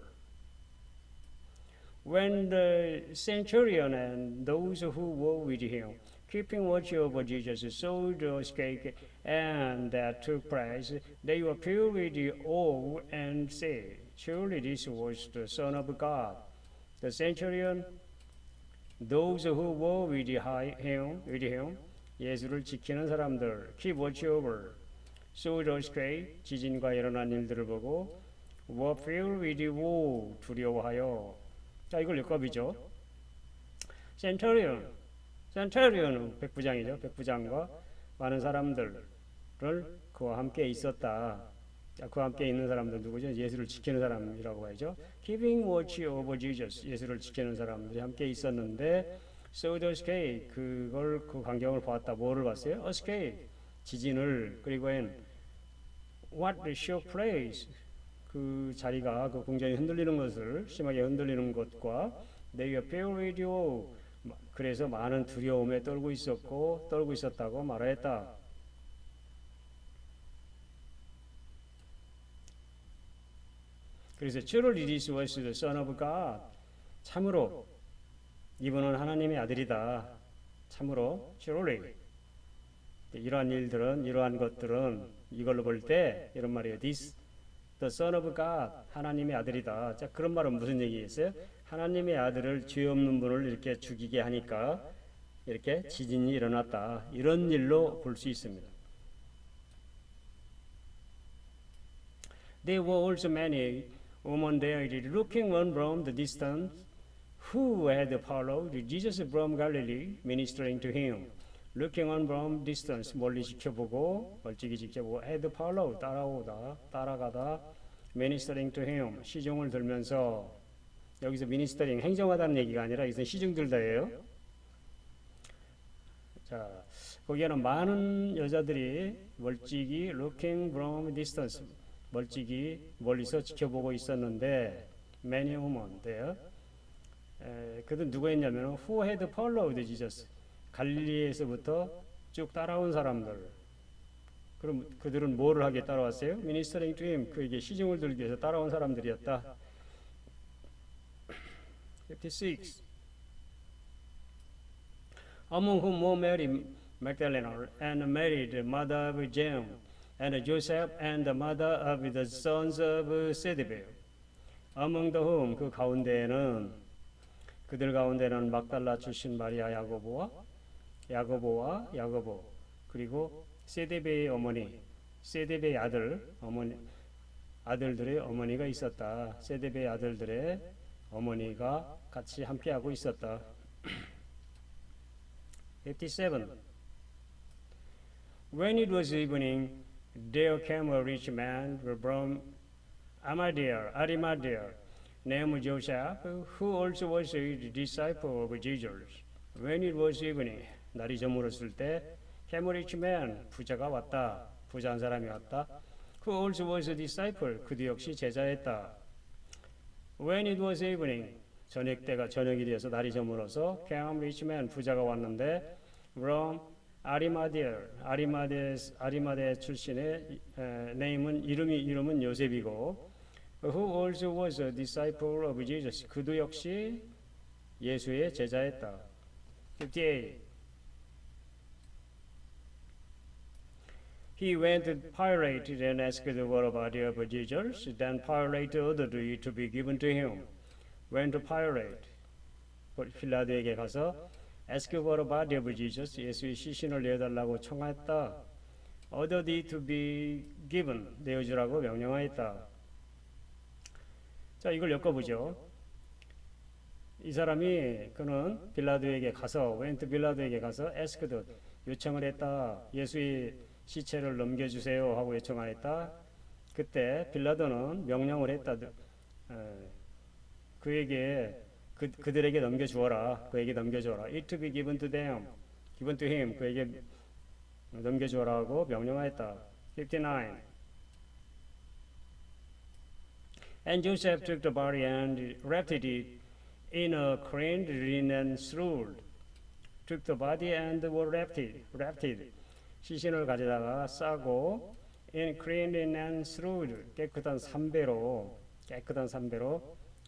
When the centurion and those who were with him keeping watch over Jesus, sold those cake, and that took place. They were filled with awe and said, "Surely this was the Son of God." The centurion, those who were with him, 예수를 지키는 사람들, keep watch over, saw those cake, 지진과 일어난 일들을 보고, were filled with awe, 두려워하여. 자, 이걸 엮어보죠. 센터리온은 백부장이죠. 백부장과 많은 사람들을 그와 함께 있었다. 자, 그와 함께 있는 사람들 누구죠? 예수를 지키는 사람이라고 하죠. Keeping watch over Jesus, 예수를 지키는 사람들이 함께 있었는데, saw the sky, 그 광경을 보았다. 뭐를 봤어요? A sky, 지진을. 그리고 what the shook place, 그 자리가 그 궁전이 흔들리는 것을, 심하게 흔들리는 것과 they were filled with awe, 그래서 많은 두려움에 떨고 있었다고 말하였다. 그래서 truly this was the Son of God, 참으로 이분은 하나님의 아들이다. 참으로 truly, 이러한 것들은 이걸로 볼 때 이런 말이에요. This the Son of God, 하나님의 아들이다. 자, 그런 말은 무슨 얘기겠어요? 하나님의 아들을 죄 없는 분을 이렇게 죽이게 하니까 이렇게 지진이 일어났다. 이런 일로 볼 수 있습니다. There were also many women there looking on from the distance who had followed Jesus from Galilee, ministering to him. Looking on from distance, 멀리 지켜보고, 멀찍이 지켜보고, had followed, 따라가다, ministering to him, 시중을 들면서. 여기서 ministering, 행정하다는 얘기가 아니라 여기서 시중 들다예요. 자, 거기에는 많은 여자들이 멀찍이 looking from distance, 멀찍이 멀리서 지켜보고 있었는데, many women there. 그들 누구였냐면 who had followed Jesus, 갈릴리에서부터 쭉 따라온 사람들. 그럼 그들은 뭐를 하게 따라왔어요? Ministering to him, 그에게 시중을 들기 위해서 따라온 사람들이었다. 56. Among whom were Mary Magdalene and Mary the mother of James and Joseph and the mother of the sons of Zebedee. Among the whom, 그들 가운데는 막달라 출신 마리아 야고보, 그리고 세데베의 어머니, 세데베의 아들들의 어머니가 있었다. 세데베의 아들들의 어머니가 같이 함께하고 있었다. 57. When it was evening, there came a rich man from Arimathea, named Joseph, who also was a disciple of Jesus. When it was evening, 날이 저물었을 때, came a rich man, 부자가 왔다. 부자 한 사람이 왔다. Who also was a disciple, 그도 역시 제자였다. When it was evening, 저녁이 되어서 날이 저물어서 came rich man, 부자가 왔는데 from 아리마데 출신의 이름은 요셉이고 who also was a disciple of Jesus, 그도 역시 예수의 제자였다. 58. He went to Pilate and asked the body of Jesus. Then Pilate ordered it to be given to him. Went to Pilate, 필라도에게 가서 ask for the body of Jesus, 예수의 시신을 내어달라고 청하였다. Ordered it to be given, 내어주라고 명령하였다. 자, 이걸 엮어보죠. 이 사람이 그는 빌라도에게 가서 빌라도에게 가서 asked, 요청을 했다. 예수의 시체를 넘겨주세요 하고 요청하였다. 그때 빌라도는 명령을 했다. 그들에게 넘겨주어라. 그에게 넘겨주어라. It to be given to them, given to him. 그에게 넘겨주어라고 명령하였다. 59. And Joseph took the body and wrapped it in a clean linen shroud. Took the body and wrapped it. 시신을 가져다가 싸고 in clean linen shroud, 깨끗한 삼배로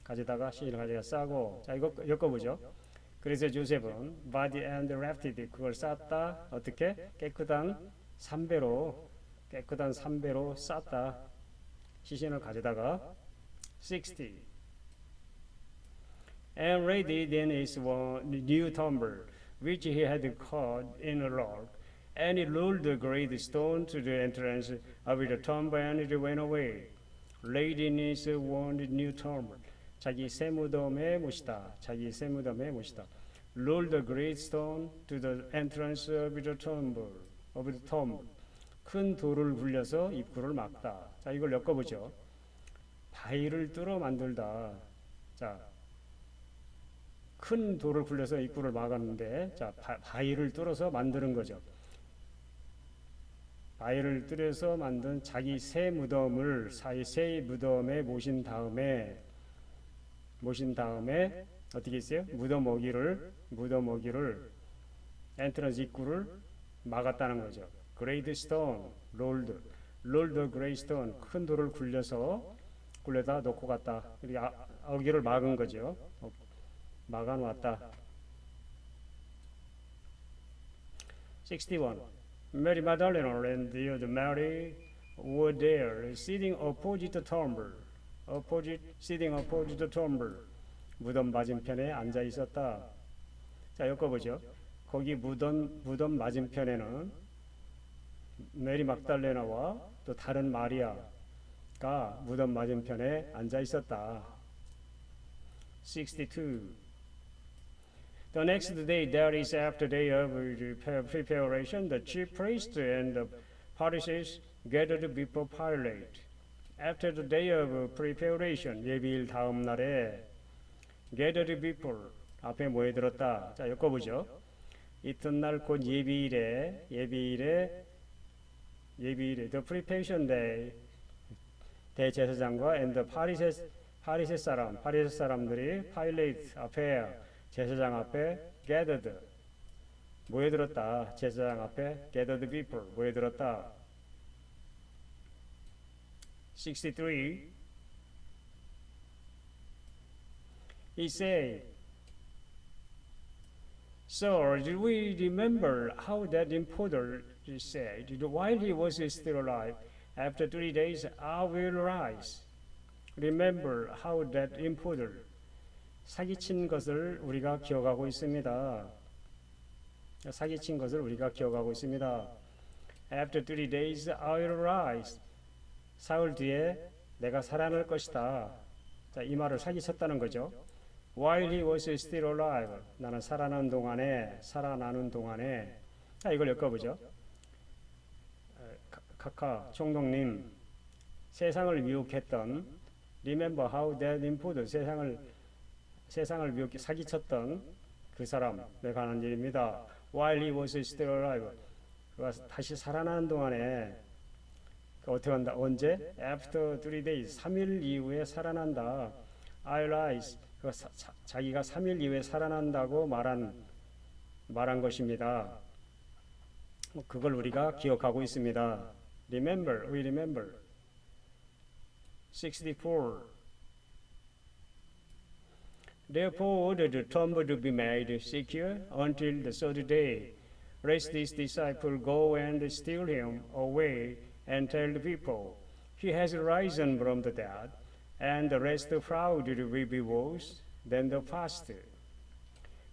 가져다가 시신을 가져다 싸고. 자, 이거 엮어보죠. 그래서 조셉은 body and rafted 그걸 쌌다. 어떻게? 깨끗한 삼배로 쌌다. 시신을 가져다가 60. And ready then is one new tumble which he had caught in a rock. And he rolled the great stone to the entrance of the tomb and it went away. Laid in his one new tomb. 자기 새 무덤에 모시다. 자기 새 무덤에 모시다. Rolled the great stone to the entrance of the tomb. 큰 돌을 굴려서 입구를 막다. 자, 이걸 엮어보죠. 바위를 뚫어 만들다. 자, 큰 돌을 굴려서 입구를 막았는데, 자, 바위를 뚫어서 만드는 거죠. 바위를 뚫어서 만든 자기 새 무덤을 새 무덤에 모신 다음에 어떻게 했어요? 무덤 오기를 엔트런스 입구를 막았다는 거죠. Great stone rolled great stone 큰 돌을 굴려다 놓고 갔다. 오기를 막은 거죠. 막아놓았다. 61. Mary Magdalene and the other Mary were there, sitting opposite the tomb. sitting opposite the tomb. 무덤 맞은편에 앉아 있었다. 자, 엮어보죠. 거기 무덤 맞은편에는 메리 막달레나와 또 다른 마리아가 무덤 맞은편에 앉아 있었다. 62. The next day, that is after day of preparation, the chief priests and the Pharisees gathered before Pilate. After the day of preparation, 예비일 다음 날에 gathered before 앞에 모여들었다. 자, 엮어보죠. 이튿날 곧 예비일에 the preparation day 대제사장과 and the 파리새 사람들이 Pilate 앞에 제사장 앞에 gathered 모여들었다. 제사장 앞에 gathered people 모여들었다. 63. He said, "Sir, do we remember how that impostor said, while he was still alive, after 3 days I will rise"? Remember how that impostor 사기친 것을 우리가 기억하고 있습니다. After 3 days I will rise. 사흘 뒤에 내가 살아날 것이다. 자, 이 말을 사기쳤다는 거죠. While he was still alive. 나는 살아나는 동안에. 자, 이걸 엮어보죠. 카카 총독님, 세상을 미혹했던 Remember how that impostor 세상을 미혹해 사기쳤던 그 사람에 관한 일입니다. While he was still alive. 그가 다시 살아나는 동안에 어떻게 한다? 언제? After 3 days. 3일 이후에 살아난다. I rise. 자기가 3일 이후에 살아난다고 말한 것입니다. 그걸 우리가 기억하고 있습니다. Remember, we remember. 64. Therefore ordered the tomb to be made secure until the third day, lest his disciples go and steal him away and tell the people, "He has risen from the dead," and the rest proud will be worse than the first.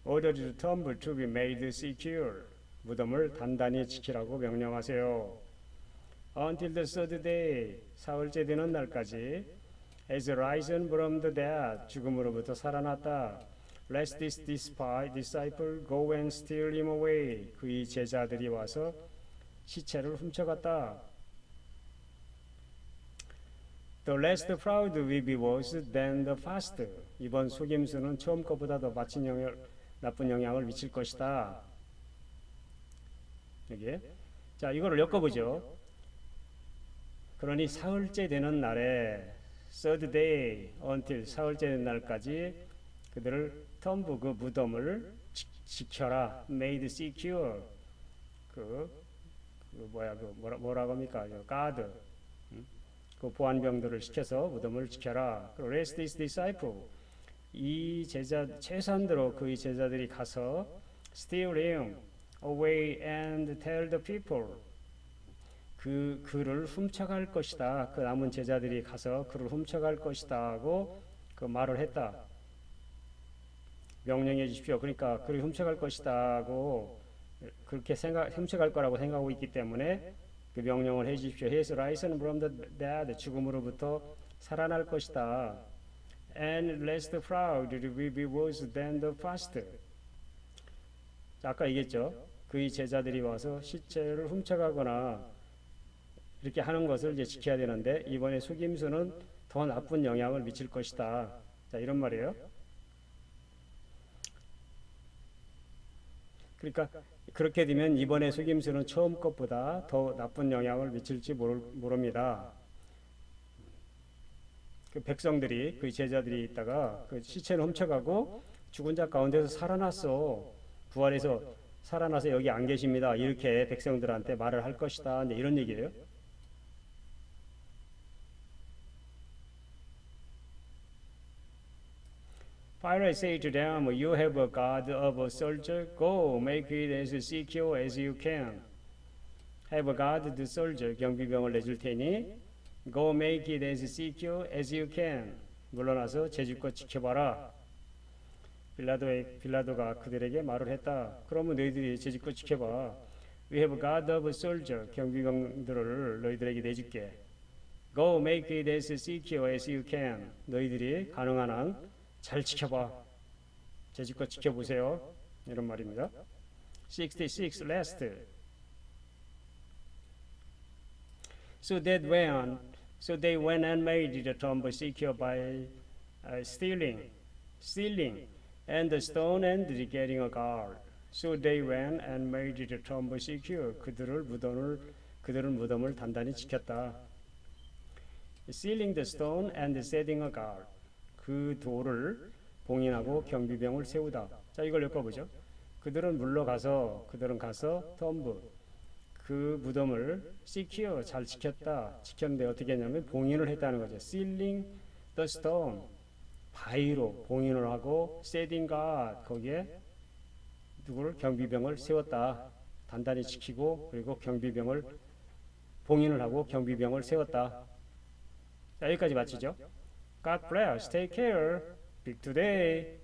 Ordered the tomb to be made secure. 무덤을 단단히 지키라고 명령하세요. Until the third day, 사흘째 되는 날까지 has risen from the dead, 죽음으로부터 살아났다. Lest this disciple go and steal him away. 그의 제자들이 와서 시체를 훔쳐갔다. The last proud will be worse than the first. 이번 속임수는 처음 것보다 더 나쁜 영향을 미칠 것이다. 여기에. 자, 이거를 엮어보죠. 그러니 사흘째 되는 날에 third day until 사흘째 되는 날까지 그들을 톰브 그 무덤을 지켜라. made secure. 뭐라고 합니까? 가드. 그 보안병들을 시켜서 무덤을 지켜라. rest his disciple. 이 제자 최소한대로 그의 제자들이 가서 steal him away and tell the people 그 그를 훔쳐갈 것이다. 그 남은 제자들이 가서 그를 훔쳐갈 것이다 하고 그 말을 했다. 명령해 주십시오. 그러니까 그를 훔쳐갈 것이다 하고 그렇게 훔쳐갈 거라고 생각하고 있기 때문에 그 명령을 해 주십시오. He is risen from the dead. 죽음으로부터 살아날 것이다. And lest the proud will be worse than the fast. 자, 아까 얘기했죠. 그의 제자들이 와서 시체를 훔쳐가거나 이렇게 하는 것을 이제 지켜야 되는데 이번에 속임수는 더 나쁜 영향을 미칠 것이다. 자, 이런 말이에요. 그러니까 그렇게 되면 이번에 속임수는 처음 것보다 더 나쁜 영향을 미칠지 모릅니다. 그 백성들이 그 제자들이 있다가 그 시체를 훔쳐가고 죽은 자 가운데서 살아났어. 부활해서 살아나서 여기 안 계십니다. 이렇게 백성들한테 말을 할 것이다. 이런 얘기예요. Pilate said to them, "You have a guard of a soldier. Go, make it as secure as you can." Have a guard the soldier. 경비병을 내줄 테니 Go make it as secure as you can. 물러나서 제주껏 지켜봐라. 빌라도가 그들에게 말을 했다. 그러면 너희들이 제주껏 지켜봐. We have a guard of a soldier. 경비병들을 너희들에게 내줄게. Go make it as secure as you can. 너희들이 가능한 한 잘 지켜봐. 제주껏 지켜보세요. 이런 말입니다. 66 last. So they went and made the tomb secure by stealing and the stone and getting a guard. So they went and made the tomb secure. 그들은 무덤을 단단히 지켰다. Sealing the stone and setting a guard. 그 돌을 봉인하고 경비병을 세우다. 자, 이걸 엮어보죠. 그들은 가서 톰브 그 무덤을 secure 잘 지켰다. 지켰는데 어떻게 했냐면 봉인을 했다는 거죠. Sealing the stone 바위로 봉인을 하고 setting guard 거기에 경비병을 세웠다. 단단히 지키고 그리고 경비병을 봉인을 하고 경비병을 세웠다. 자, 여기까지 마치죠. God bless. Take care. Big today.